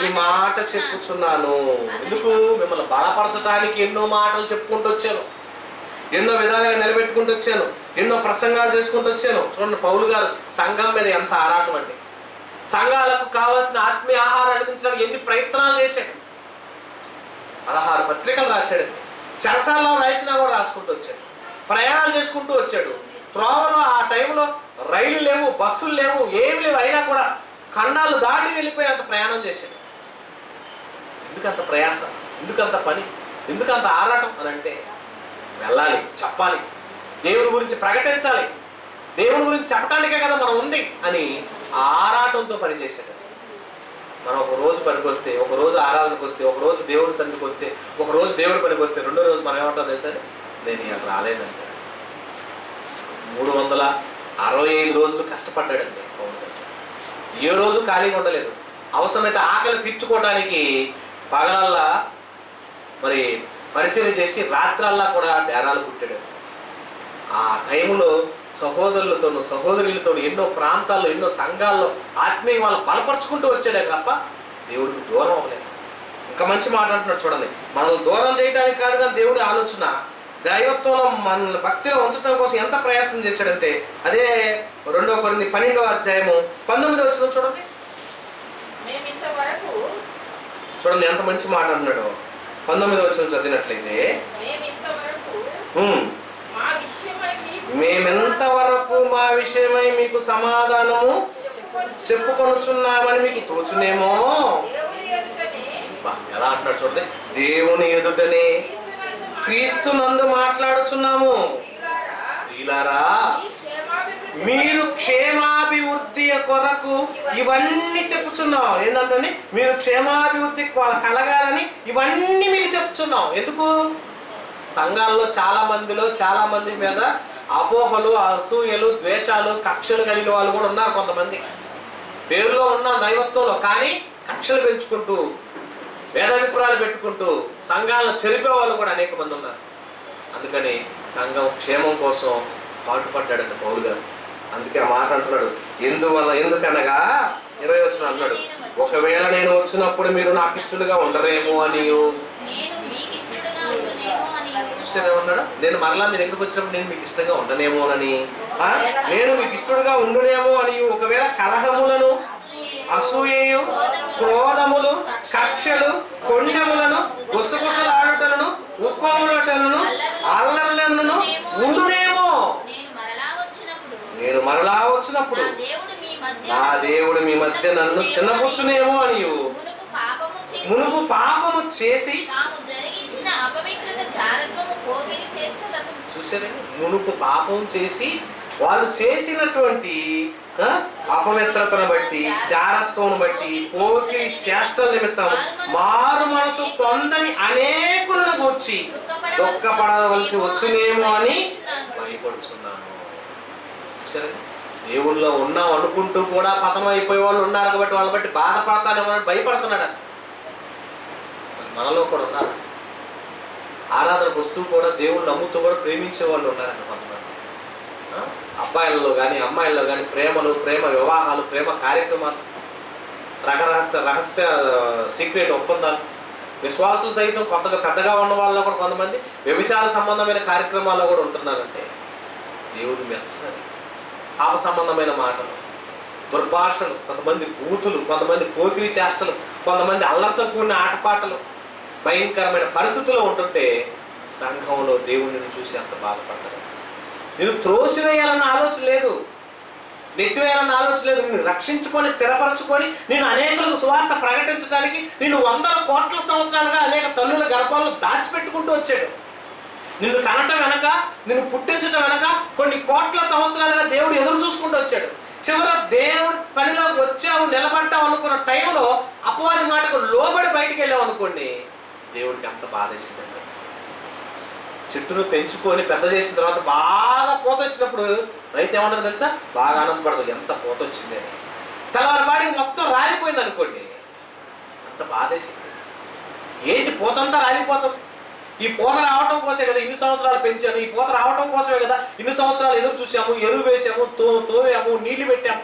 ఈ మాట చెప్పుచున్నాను. ఎందుకు? మిమ్మల్ని బలపరచడానికి ఎన్నో మాటలు చెప్పుకుంటూ వచ్చాను, ఎన్నో విధాలుగా నిలబెట్టుకుంటూ వచ్చాను, ఎన్నో ప్రసంగాలు చేసుకుంటూ వచ్చాను. చూడండి, పౌలు గారు సంఘం మీద ఎంత ఆరాటం అండి. సంఘాలకు కావాల్సిన ఆత్మీయ ఆహారం అందించడానికి ఎన్ని ప్రయత్నాలు చేశాడు. 16 పత్రికలు రాశాడు. చెరసాలలో రాసినా కూడా రాసుకుంటూ వచ్చాడు. ప్రయాణాలు చేసుకుంటూ వచ్చాడు. త్రోవలో ఆ టైంలో రైలు లేవు, బస్సులు లేవు, ఏమి లేవు, అయినా కూడా ఖండాలు దాటి వెళ్ళిపోయి అంత ప్రయాణం చేశాడు. ఎందుకంత ప్రయాస, ఎందుకంత పని, ఎందుకంత ఆరాటం అని అంటే, వెళ్ళాలి, చెప్పాలి, దేవుని గురించి ప్రకటించాలి, దేవుని గురించి చెప్పడానికే కదా మనం ఉంది అని ఆరాటంతో పనిచేశాడు. మనం ఒక రోజు పనికి వస్తే, ఒక రోజు ఆరాధనకు వస్తే, ఒక రోజు దేవుని సన్నిధికి వస్తే, ఒక రోజు దేవుడి పనికి వస్తే, రెండో రోజు మనం ఏమంటాం తెలుసా? నేను ఇక రాలేనంటే. 365 రోజులు కష్టపడ్డాడండి. ఏ రోజు ఖాళీగా ఉండలేదు. అవసరమైతే ఆకలి తీర్చుకోవడానికి పగలల్లా మరి పరిచయం చేసి రాత్రల్లా కూడా డేరాలు పుట్టాడు. ఆ టైంలో సహోదరులతోనూ సహోదరులతో ఎన్నో ప్రాంతాల్లో ఎన్నో సంఘాల్లో ఆత్మీయ వాళ్ళు బలపరుచుకుంటూ వచ్చాడే తప్ప దేవుడికి దూరం అవ్వలేదు. ఇంకా మంచి మాట అంటున్నాడు చూడండి, మనల్ని దూరం చేయడానికి కాదు కానీ దేవుడి ఆలోచన దైవత్వంలో మన భక్తిలో ఉంచడం కోసం ఎంత ప్రయాసం చేశాడంటే అదే 2 కొరింథీ 12వ అధ్యాయము 19వ వచనం చూడండి. చూడండి ఎంత మంచి మాట అన్నాడు. 19వ వచనం చదివినట్లయితే, మేమెంతవరకు మా విషయమై మీకు సమాధానము చెప్పుకొనుచున్నామని మీకు తోచునేమో. ఎలా అంటున్నాడు చూడండి, దేవుని ఎదుటనే క్రీస్తునందు మాట్లాడుచున్నాము. ప్రియులారా, మీరు క్షేమాభివృద్ధి కొరకు ఇవన్నీ చెప్పుచున్నాం. ఏంటంటే మీరు క్షేమాభివృద్ధి కలగాలని ఇవన్నీ మీకు చెప్పుచున్నాం. ఎందుకు? సంఘాల్లో చాలా మంది మీద అపోహలు, అసూయలు, ద్వేషాలు, కక్షలు కలిగిన వాళ్ళు కూడా ఉన్నారు. కొంతమంది పేరులో ఉన్న దైవత్వంలో కానీ కక్షలు పెంచుకుంటూ వేదాభిప్రాయాలు పెట్టుకుంటూ సంఘాలను చెరిపే వాళ్ళు కూడా అనేక మంది ఉన్నారు. అందుకని సంఘం క్షేమం కోసం పాటుపడ్డాడండి పౌలు గారు. అందుకే ఆ మాట అంటున్నాడు, ఎందుకనగా 20వ వచనం అన్నాడు, ఒకవేళ నేను వచ్చినప్పుడు మీరు నాకు ఇష్టలుగా ఉండరేమో అని. చూసానే ఉన్నాడు, నేను మరలా మీ దగ్గరకు వచ్చినప్పుడు నేను మీకు ఇష్టంగా ఉండనేమోనని, నేను మీకు ఇష్టడుగా ఉండునేమో అని. ఒకవేళ కలహములను, అసూయయు, క్రోధములు, కక్షలు, కొండెములను, గుసగుసలాడుటలను, ఉప్పములటలను, అల్లర్లను ఉండునేమో. నేను మరలా వచ్చినప్పుడు నా దేవుడు మీ మధ్య నన్ను చిన్నపుచ్చునేమో అని. మునుపు పాపము చేసి చూసారండి, మునుపు పాపం చేసి వాళ్ళు చేసినటువంటి అపవిత్రతను బట్టి, జారత్వం బట్టి, పోకిరి చేష్టల నిమిత్తం మారు మనసు పొందని అనేకులను గూర్చి దుఃఖపడవలసి వచ్చునేమో అని భయపడుచున్నాను. చూసారండి, దేవుళ్ళో ఉన్నాం అనుకుంటూ కూడా పతనం అయిపోయే వాళ్ళు ఉన్నారు కాబట్టి వాళ్ళని బట్టి బాధపడతానేమో అని భయపడుతున్నాడు. మనలో కూడా ఉన్నారు. ఆరాధనకు వస్తూ కూడా దేవుణ్ణి నమ్ముతూ కూడా ప్రేమించే వాళ్ళు ఉన్నారంట కొంతమంది. అబ్బాయిలలో కానీ అమ్మాయిల్లో కానీ ప్రేమ వివాహాలు, ప్రేమ కార్యక్రమాలు, రహస్య సీక్రెట్ ఒప్పందాలు, విశ్వాసులు సైతం కొత్తగా పెద్దగా ఉన్న వాళ్ళలో కూడా కొంతమంది వ్యభిచార సంబంధమైన కార్యక్రమాల్లో కూడా ఉంటున్నారంటే దేవుడు మెచ్చని పాప సంబంధమైన మాటలు, దుర్భాషలు, కొంతమంది బూతులు, కొంతమంది పోకిరి చేష్టలు, కొంతమంది అల్లరితో కూడిన ఆటపాటలు, భయంకరమైన పరిస్థితుల్లో ఉంటుంటే సంఘంలో దేవుడిని చూసి అంత బాధపడతారు. నేను త్రోసివేయాలన్న ఆలోచన లేదు, నెట్టివేయాలన్న ఆలోచన లేదు. నేను రక్షించుకొని స్థిరపరచుకొని నేను అనేకులకు సువార్త ప్రకటించడానికి నేను 100 కోట్ల సంవత్సరాలుగా అనేక తల్లుల గర్భాలను దాచిపెట్టుకుంటూ వచ్చాడు. నిన్ను కనటం వెనక, నిన్ను పుట్టించడం వెనక కొన్ని కోట్ల సంవత్సరాలుగా దేవుడు ఎదురు చూసుకుంటూ వచ్చాడు. చివర దేవుడు పనిలోకి వచ్చావు, నిలబడ్డావు అనుకున్న టైంలో అపవాది మాటకు లోబడి బయటికి వెళ్ళావు అనుకోండి, దేవుడికి అంత బాధేసిందండి. చెట్టును పెంచుకొని పెద్ద చేసిన తర్వాత బాగా పూత వచ్చినప్పుడు రైతు ఏమంటారు తెలుసా? బాగా ఆనందపడదు, ఎంత పూత వచ్చింది అని. తెల్లవారిపాటికి మొత్తం రాలిపోయింది అనుకోండి, అంత బాధేసింది. ఏంటి పూతంతా రాలిపోతుంది? ఈ పూత రావటం కోసమే కదా ఇన్ని సంవత్సరాలు పెంచాను, ఈ పూత రావటం కోసమే కదా ఇన్ని సంవత్సరాలు ఎదురు చూసాము, ఎరువు వేసాము, తోవాము, నీళ్లు పెట్టాము,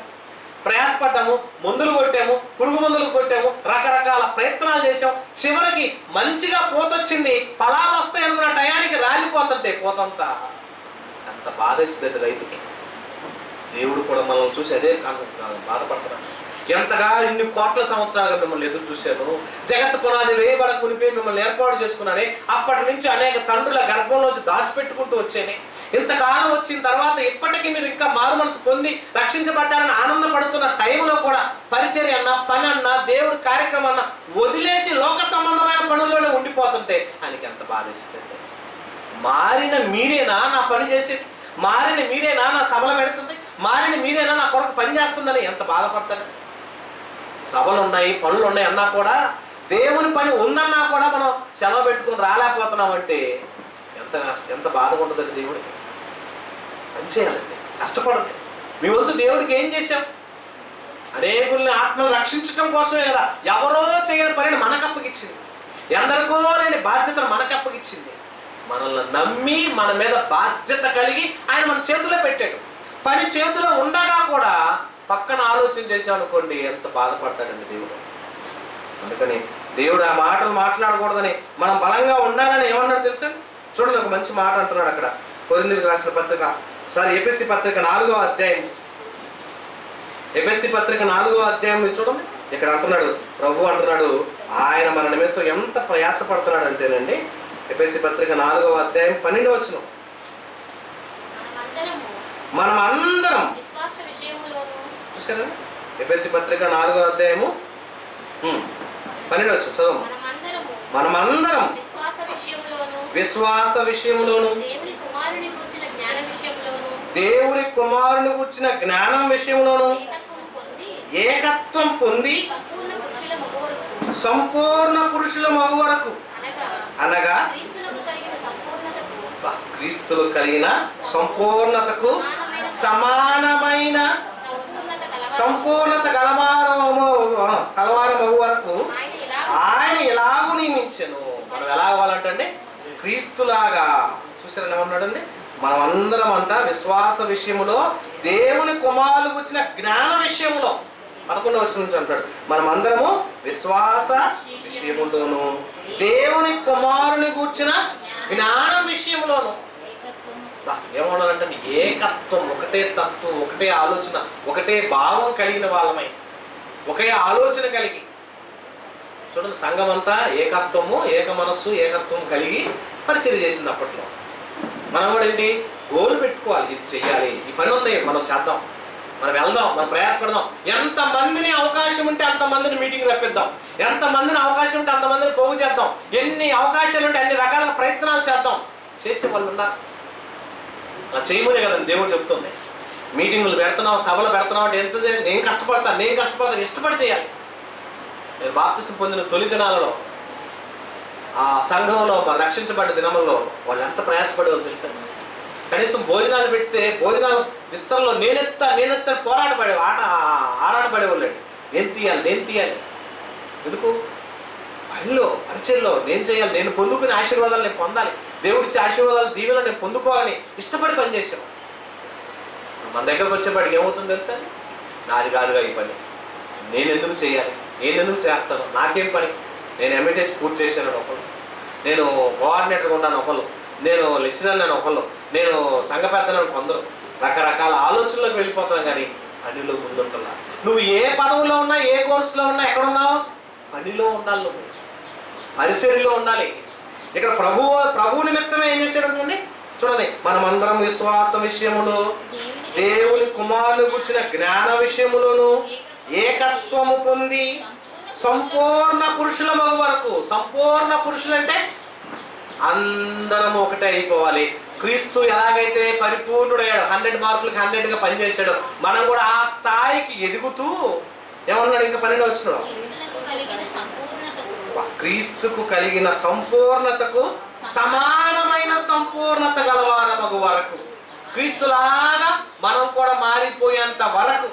ప్రయాసపడ్డాము, మందులు కొట్టాము, పురుగు మందులు కొట్టాము, రకరకాల ప్రయత్నాలు చేసాము. చివరికి మంచిగా పూత వచ్చింది, ఫలాలు వస్తాయి అనుకున్న టయానికి రాలిపోతుంటే పూతంతా అంత బాధేస్తుంది రైతుకి. దేవుడు కూడా మనల్ని చూసి అదే బాధపడుతున్నాడు. ఎంతగా ఇన్ని కోట్ల సంవత్సరాలుగా మిమ్మల్ని ఎదురు చూశాను, జగత్తు పునాది వేయబడక మునిపే మిమ్మల్ని ఏర్పాటు చేసుకున్నానే, అప్పటి నుంచి అనేక తండ్రుల గర్భంలోంచి దాచిపెట్టుకుంటూ వచ్చానే, ఇంతకాలం వచ్చిన తర్వాత ఇప్పటికీ మీరు ఇంకా మారు మనసు పొంది రక్షించబడ్డారని ఆనందపడుతున్న టైంలో కూడా పరిచర్య అన్న, పని అన్న, దేవుడి కార్యక్రమం అన్న వదిలేసి లోక సంబంధమైన పనుల్లోనే ఉండిపోతుంటే ఆయనకి ఎంత బాధేస్తుంది. మారిన మీరేనా నా పని చేసేది? మారిన మీరేనా నా సభలు పెడుతుంది? మారిన మీరేనా నా కొరకు పని చేస్తుందని ఎంత బాధపడతాడు. సభలు ఉన్నాయి, పనులు ఉన్నాయి అన్నా కూడా, దేవుని పని ఉందన్నా కూడా మనం సెలవు పెట్టుకుని రాలేకపోతున్నాం అంటే ఎంత బాధగా ఉంటుందండి. దేవుడికి పని చేయాలండి, కష్టపడండి. మీ వంతు దేవుడికి ఏం చేశాం? అనేకుల్ని ఆత్మను రక్షించడం కోసమే కదా. ఎవరో చేయని పనిని మనకు అప్పగిచ్చింది. ఎందరికో లేని బాధ్యతను మనకు అప్పగిచ్చింది. మనల్ని నమ్మి మన మీద బాధ్యత కలిగి ఆయన మన చేతిలో పెట్టాడు. పని చేతిలో ఉండగా కూడా పక్కన ఆలోచన చేసామనుకోండి, ఎంత బాధపడతాడండి దేవుడు. అందుకని దేవుడు ఆ మాటలు మాట్లాడకూడదని, మనం బలంగా ఉండాలని ఏమన్నాడు తెలుసా? చూడండి, ఒక మంచి మాట అంటున్నాడు అక్కడ. కొరింథీయులకు రాసిన పత్రిక, ఎఫెసీ పత్రిక 4వ అధ్యాయం, ఎఫెసీ పత్రిక 4వ అధ్యాయం మీరు చూడండి. ఇక్కడ అంటున్నాడు, ప్రభు అంటున్నాడు ఆయన మన నిమిత్తం ఎంత ప్రయాసపడుతున్నాడు అంటేనండి. ఎఫెసీ పత్రిక 4వ అధ్యాయం 12వ వచనం, మనం అందరం చూసారండి. ఎఫెసీ పత్రిక 4వ అధ్యాయము 12వ వచనం చదువు. మనమందరం విశ్వాస విషయంలోను దేవుని కుమారుని గుర్చిన జ్ఞానం విషయంలోను ఏకత్వం పొంది సంపూర్ణ పురుషుల మగు వరకు, అనగా క్రీస్తులు కలిగిన సంపూర్ణతకు సమానమైన సంపూర్ణత కలవార మగు వరకు ఆయన ఎలాగూ నియమించెను. మనం ఎలా అవ్వాలంటే క్రీస్తులాగా. చూసారని ఏమన్నాడండి? మనం అందరం అంట విశ్వాస విషయంలో దేవుని కుమారులు గుర్చిన జ్ఞాన విషయంలో 11వ వచనం నుంచి అంటాడు, మనం అందరము విశ్వాస విషయములోను దేవుని కుమారుని గూర్చిన జ్ఞానం విషయంలోను ఏమన్నాడంటే ఏకత్వం, ఒకటే తత్వం, ఒకటే ఆలోచన, ఒకటే భావం కలిగిన వాళ్ళమై, ఒకే ఆలోచన కలిగి. చూడండి, సంఘం అంతా ఏకత్వము, ఏక మనస్సు, ఏకత్వం కలిగి పరిచయం చేసింది అప్పట్లో. మనం కూడా ఏంటి గోల్ పెట్టుకోవాలి, ఇది చెయ్యాలి, ఈ పని ఉంది, మనం చేద్దాం, మనం వెళ్దాం, మనం ప్రయాసపడదాం. ఎంతమందిని అవకాశం ఉంటే అంతమందిని మీటింగ్ రప్పిద్దాం, ఎంతమందిని అవకాశం ఉంటే అంతమందిని పోగు చేద్దాం, ఎన్ని అవకాశాలు ఉంటే అన్ని రకాల ప్రయత్నాలు చేద్దాం. చేసే వాళ్ళు ఉన్నారు. చేయమనే కదండి దేవుడు చెప్తుంది. మీటింగులు పెడుతున్నావు, సభలు పెడుతున్నావు అంటే ఎంత నేను కష్టపడతాను, ఇష్టపడి చేయాలి. నేను బాప్తిసం పొందిన తొలి దినాలలో ఆ సంఘంలో రక్షించబడ్డ దినముల్లో వాళ్ళు ఎంత ప్రయాసపడేవాళ్ళు తెలుసా? కనీసం భోజనాలు పెడితే భోజనాలు విస్తరణలో నేనెత్త ఆరాటపడేవాళ్ళు. నేను తీయాలి. ఎందుకు? పనిలో పరిచయంలో నేను చేయాలి, నేను పొందుకునే ఆశీర్వాదాలు నేను పొందాలి, దేవుడిచ్చే ఆశీర్వాదాలు దీవెనలు నేను పొందుకోవాలని ఇష్టపడి పనిచేసాను. మన దగ్గరకు వచ్చేపాటికి ఏమవుతుందో తెలుసా? నాది కాదుగా ఈ పని, నేను ఎందుకు చేయాలి, నేను ఎందుకు చేస్తాను, నాకేం పని, నేను ఎంఏటీహెచ్ పూర్తి చేశాను ఒకళ్ళు, నేను కోఆర్డినేటర్గా ఉన్నాను ఒకళ్ళు, నేను లెక్చరర్ నేను ఒకళ్ళు, నేను సంఘ పెద్దలను కొందరు, రకరకాల ఆలోచనలోకి వెళ్ళిపోతాను. కానీ పనిలో ముందుంటున్నా. నువ్వు ఏ పదవులో ఉన్నా, ఏ కోర్సులో ఉన్నా, ఎక్కడున్నావు? పనిలో ఉండాలి, నువ్వు పరిచర్యలో ఉండాలి. ఇక్కడ ప్రభువు నిమిత్తమే ఏం చేశాడు చూడండి, మనమందరం విశ్వాస విషయములో దేవుని కుమారుని గుర్చిన జ్ఞాన విషయములోను ఏకత్వము పొంది సంపూర్ణ పురుషుల మగు వరకు. సంపూర్ణ పురుషులు అంటే అందరం ఒకటే అయిపోవాలి. క్రీస్తు ఎలాగైతే పరిపూర్ణుడయ్యాడు, 100 మార్కులకి 100గా పనిచేశాడు, మనం కూడా ఆ స్థాయికి ఎదుగుతూ ఏమన్నాడు? ఇంకా 12వ వచనం, క్రీస్తుకు కలిగిన సంపూర్ణతకు సమానమైన సంపూర్ణత గలవార మగు వరకు. క్రీస్తులాగా మనం కూడా మారిపోయేంత వరకు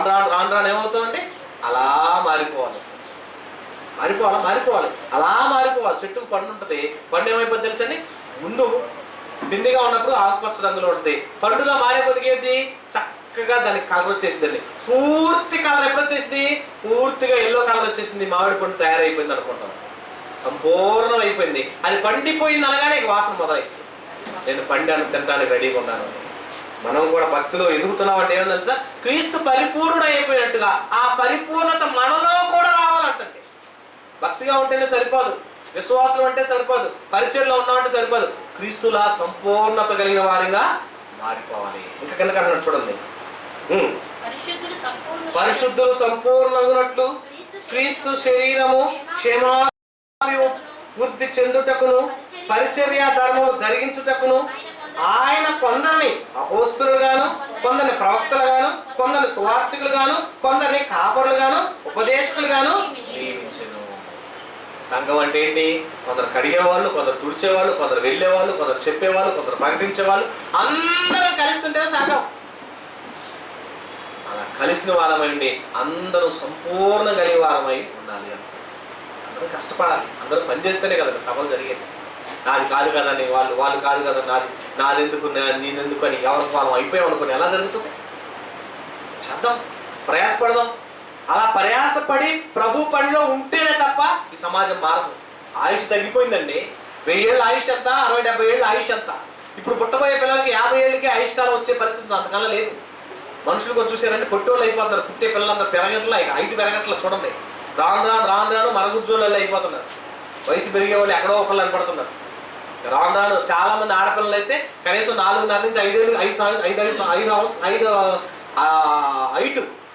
రాను ఏమవుతుందండి? అలా మారిపోవాలి. అలా మారిపోవాలి. చెట్టుకు పండు ఉంటుంది, పండు ఏమైపోతుంది తెలుసండి? ముందు బిందిగా ఉన్నప్పుడు ఆకుపచ్చ రంగులో ఉంటుంది, పండుగ మారే కొద్దిగేది చక్కగా దానికి కలర్ వచ్చేసిందండి. పూర్తి కలర్ ఎప్పుడు వచ్చేసింది? పూర్తిగా ఎల్లో కలర్ వచ్చేసింది, మామిడి పండు తయారైపోయింది అనుకుంటాం. సంపూర్ణం అయిపోయింది. అది పండిపోయింది అనగానే వాసన మొదలైంది. నేను పండాను, తినడానికి రెడీగా ఉన్నాను. మనం కూడా భక్తిలో ఎదుగుతున్నాం అంటే ఏమో తెలుసా? క్రీస్తు పరిపూర్ణుడు అయిపోయినట్టుగా ఆ పరిపూర్ణత మనలో కూడా రావాలంటే. భక్తిగా ఉంటేనే సరిపోదు, విశ్వాసం అంటే సరిపోదు, పరిచర్లో ఉన్నామంటే సరిపోదు. క్రీస్తులా సంపూర్ణత కలిగిన వారిగా మారిపోవాలి. ఇంకా కిందకి అన్నాడు చూడండి, పరిశుద్ధులు సంపూర్ణగునట్లు క్రీస్తు శరీరము క్షేమాభివృద్ధి చెందుటకును పరిచర్య ధర్మము జరిగించుటకును ఆయన కొందరిని అపోస్తలుగాను, కొందరిని ప్రవక్తలుగాను, కొందరిని సువార్తికులుగాను, కొందరిని కాపరులుగాను, ఉపదేశకులుగాను నియమించెను. సంఘం అంటే ఏంటి? కొందరు కడిగేవాళ్ళు, కొందరు తుడిచేవాళ్ళు, కొందరు వెళ్ళేవాళ్ళు, కొందరు చెప్పేవాళ్ళు, కొందరు ప్రకటించేవాళ్ళు, అందరం కలుస్తుంటే సంఘం. అలా కలిసిన వారమై ఉండి అందరూ సంపూర్ణ కలిగే వారమై ఉండాలి అని. అందరూ కష్టపడాలి, అందరూ పనిచేస్తేనే కదా సభలు జరిగేది. నాది కాదు కదా అని వాళ్ళు కాదు కదా నాదెందుకు నేనెందుకు అని ఎవరికి మనం అయిపోయాం అనుకుని ఎలా జరుగుతుంది? చేద్దాం, ప్రయాసపడదాం. అలా ప్రయాసపడి ప్రభు పనిలో ఉంటేనే తప్ప ఈ సమాజం మారదు. ఆయుష్ తగ్గిపోయిందండి. 1000 ఏళ్ళ ఆయుష్ ఎంత, 60-70 ఏళ్ళ ఆయుష్ ఎంత. ఇప్పుడు పుట్టబోయే పిల్లలకి 50 ఏళ్ళకే ఆయుష్కాలం వచ్చే పరిస్థితి అంతకన్నా లేదు. మనుషులు కూడా చూసారంటే పొట్టోళ్ళు అయిపోతున్నారు. పుట్టే పిల్లలందరూ పెరగట్లా, హైట్ పెరగట్లా. చూడండి, రాను మరగుజ్జోళ్ళు అయిపోతున్నారు. వయసు పెరిగే వాళ్ళు ఎక్కడో ఒకళ్ళు కనపడుతున్నారు. రాను చాలా మంది ఆడపిల్లలు అయితే కనీసం 4.5 నుంచి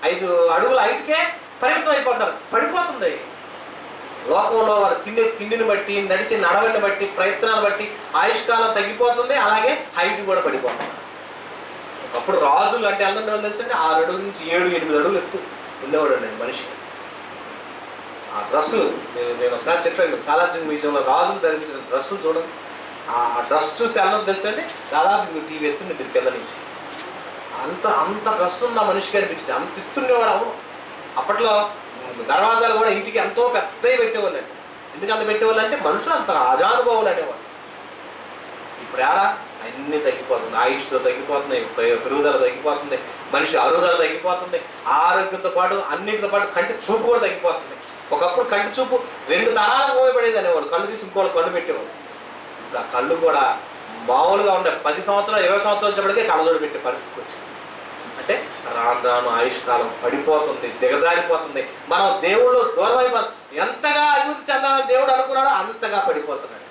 5 అడుగుల హైట్కే పరిమితం అయిపోతారు. పడిపోతుంది లోకంలో వారు తిండిని బట్టి, నడిచి నడవని బట్టి, ప్రయత్నాన్ని బట్టి ఆయుష్కాలం తగ్గిపోతుంది. అలాగే హైట్ కూడా పడిపోతుంది. ఒకప్పుడు రాజులు అంటే అందరూ తెలుసండి 6 అడుగుల నుంచి 7-8 అడుగులు ఎత్తు ఉండేవాడు అండి మనిషి. ఆ డ్రెస్సులు నేను ఒకసారి చెప్పాను, సాలార్జంగ్ మ్యూజియంలో రాజులు ధరించిన డ్రెస్సులు చూడండి. ఆ డ్రెస్ చూస్తే అందరూ తెలుసండి దాదాపు టీవీ ఎత్తుండే దీని కింద నుంచి. అంత డ్రెస్ ఉన్న మనిషికి అనిపించింది. అంత ఎత్తుండేవాడు. అవును, అప్పట్లో దర్వాజాలు కూడా ఇంటికి ఎంతో పెద్దవి పెట్టేవాళ్ళు అండి. ఎందుకు అంత పెట్టేవాళ్ళు అంటే మనుషులు అంత అజానుభావులు అనేవాళ్ళు. ఇప్పుడు ఏడా అన్నీ తగ్గిపోతుంది. ఆయుష్తో తగ్గిపోతున్నాయి, పెరుగుదల తగ్గిపోతుంది, మనిషి అరుగుదల తగ్గిపోతుంది, ఆరోగ్యంతో పాటు అన్నిటితో పాటు కంటి చూపు కూడా తగ్గిపోతుంది. ఒకప్పుడు కంటి చూపు 2 తరాలకు పోయబడేది అనేవాళ్ళు. కళ్ళు తీసి ఇంకోళ్ళు కళ్ళు పెట్టేవాళ్ళు. ఇంకా కళ్ళు కూడా మామూలుగా ఉండే 10 సంవత్సరాలు 20 సంవత్సరాలు వచ్చేప్పటికే కళ్ళజోడు పెట్టే పరిస్థితికి వచ్చింది. అంటే రాను ఆయుష్కాలం పడిపోతుంది, దిగజారిపోతుంది. మనం దేవుడు దూరం అయిపోతుంది. ఎంతగా అభివృద్ధి చెందాలని దేవుడు అనుకున్నాడో అంతగా పడిపోతున్నాడు.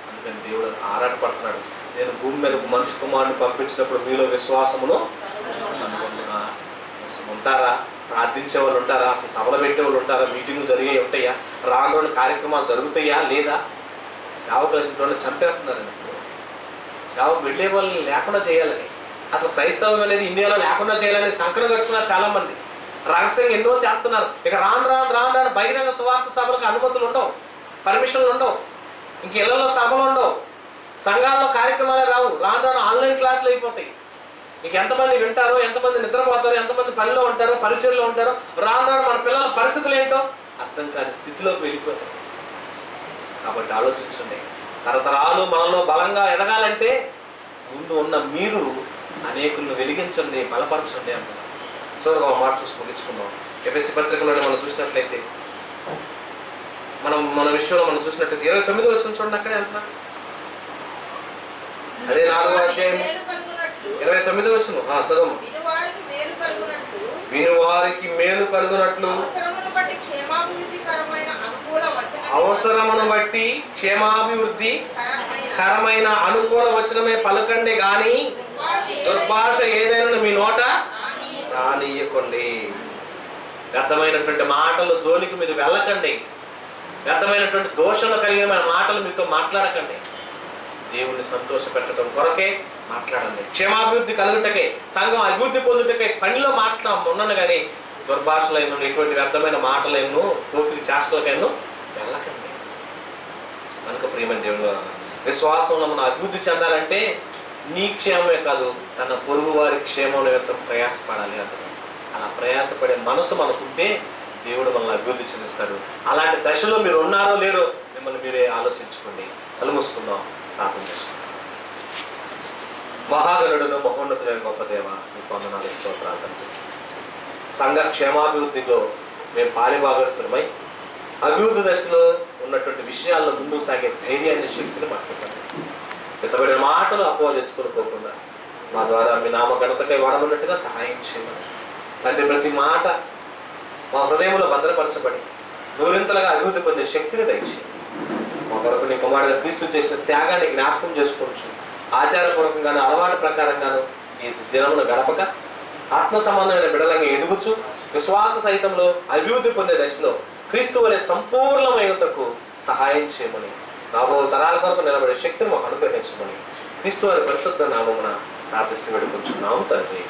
అందుకని దేవుడు ఆరాటపడుతున్నాడు. నేను భూమి మీద మనిషి కుమారుని పంపించినప్పుడు మీలో విశ్వాసమును అనుకుంటున్నా. ఉంటారా? ప్రార్థించే వాళ్ళు ఉంటారా? అసలు సభలు పెట్టే వాళ్ళు ఉంటారా? మీటింగ్లు జరిగే ఉంటాయా? రాను కార్యక్రమాలు జరుగుతాయా లేదా? సేవకు కలిసిన చంపేస్తున్నారండి. సేవకు వెళ్ళే వాళ్ళని లేకుండా చేయాలని, అసలు క్రైస్తవం అనేది ఇండియాలో లేకుండా చేయాలని కంకణం కట్టుకున్నారు చాలా మంది. రహస్యంగా ఎన్నో చేస్తున్నారు. ఇక రాను బహిరంగ సువార్త సభలకు అనుమతులు ఉండవు, పర్మిషన్లు ఉండవు, ఇంక ఇళ్లలో సభలు ఉండవు, సంఘాల్లో కార్యక్రమాలే రావు. రాను ఆన్లైన్ క్లాసులు అయిపోతాయి. ఇక ఎంతమంది వింటారో, ఎంతమంది నిద్రపోతారో, ఎంతమంది పనిలో ఉంటారో, పరిచయంలో ఉంటారో. రాను మన పిల్లల పరిస్థితులు ఏంటో అర్థం కాని స్థితిలోకి వెళ్ళిపోతారు. కాబట్టి ఆలోచించండి. తరతరాలు మనలో బలంగా ఎదగాలంటే ముందు ఉన్న మీరు అనేకులను వెలిగించండి, బలపరచండి అంటున్నారు. చూడగా మాట చూసి ముగించుకుందాం. ఎఫెసీ పత్రికలోనే మనం చూసినట్లయితే, మన విషయంలో మనం చూసినట్లయితే 29వ వచనం చూడండి. అక్కడే అంటున్నా, అదే 4వ అధ్యాయం 29వ వచనం చదవము. వినువారికి మేలు కలుగునట్లు అవసరమును బట్టి క్షేమాభివృద్ధి కరమైన అనుకూల వచనమే పలకండి గాని దుర్భాష ఏదైనా మీ నోట రానియకండి. వ్యర్థమైనటువంటి మాటలు జోలికి మీరు వెళ్ళకండి. వ్యర్థమైనటువంటి దోషణ కలిగిన మాటలు మీతో మాట్లాడకండి. దేవుణ్ణి సంతోషపెట్టడం కొరకే మాట్లాడండి. క్షేమాభివృద్ధి కలుగుటకే, సంఘం అభివృద్ధి పొందుటకే పనిలో ఉన్నాను కానీ దుర్భాషలైన ఎటువంటి వ్యర్థమైన మాటలను పోకిరి చేష్టలకైనా వెళ్ళకండి. కనుక ప్రియమైన దేవుడు, విశ్వాసంలో మనం అభివృద్ధి చెందాలంటే నీ క్షేమమే కాదు, తన పొరుగు వారి క్షేమం నిమిత్తం ప్రయాసపడాలి అంటారు. అలా ప్రయాసపడే మనసు మనకుంటే దేవుడు మనల్ని అభివృద్ధి చెందిస్తాడు. అలాంటి దశలో మీరు ఉన్నారో లేరో మిమ్మల్ని మీరే ఆలోచించుకోండి. కళ్ళు మూసుకుందాం, ప్రార్థన చేసుకుందాం. మహాగణుడును మహోన్నతుడైన గొప్ప దేవ, మీ వందనాలు, స్తోత్రాలు. సంఘ క్షేమాభివృద్ధిలో మేము పాలిభాగస్తులమై అభివృద్ధి దశలో ఉన్నటువంటి విషయాల్లో ముందుకు సాగే ధైర్యాన్ని, శక్తిని మాట్లాడండి. ఎత్తబడిన మాటలు అపోహెత్తుకుని పోకుండా మా ద్వారా మీ నామ ఘనతకై వాడబడినట్టుగా సహాయం చేయమని తండ్రి, ప్రతి మాట మా హృదయంలో భద్రపరచబడి నూరింతలుగా అభివృద్ధి పొందే శక్తిని దయచేయండి. మా కొరకు నీ కుమారుడు క్రీస్తు చేసిన త్యాగాన్ని జ్ఞాపకం చేసుకోవచ్చు. ఆచారపూర్వకంగాను అలవాటు ప్రకారంగాను ఈ దినమును గడపక ఆత్మ సంబంధమైన బిడలంగా ఎదుగుచు విశ్వాస సహితంలో అభివృద్ధి పొందే దశలో క్రీస్తు వలె సంపూర్ణమైనకు సహాయం చేయమని, రాబో తరాల కొరకు నిలబడే శక్తిని మాకు అనుగ్రహించమని క్రీస్తు వారి పరిశుద్ధ నామమున ప్రార్థిస్తూ వేడుకొంచున్నాము తండ్రి.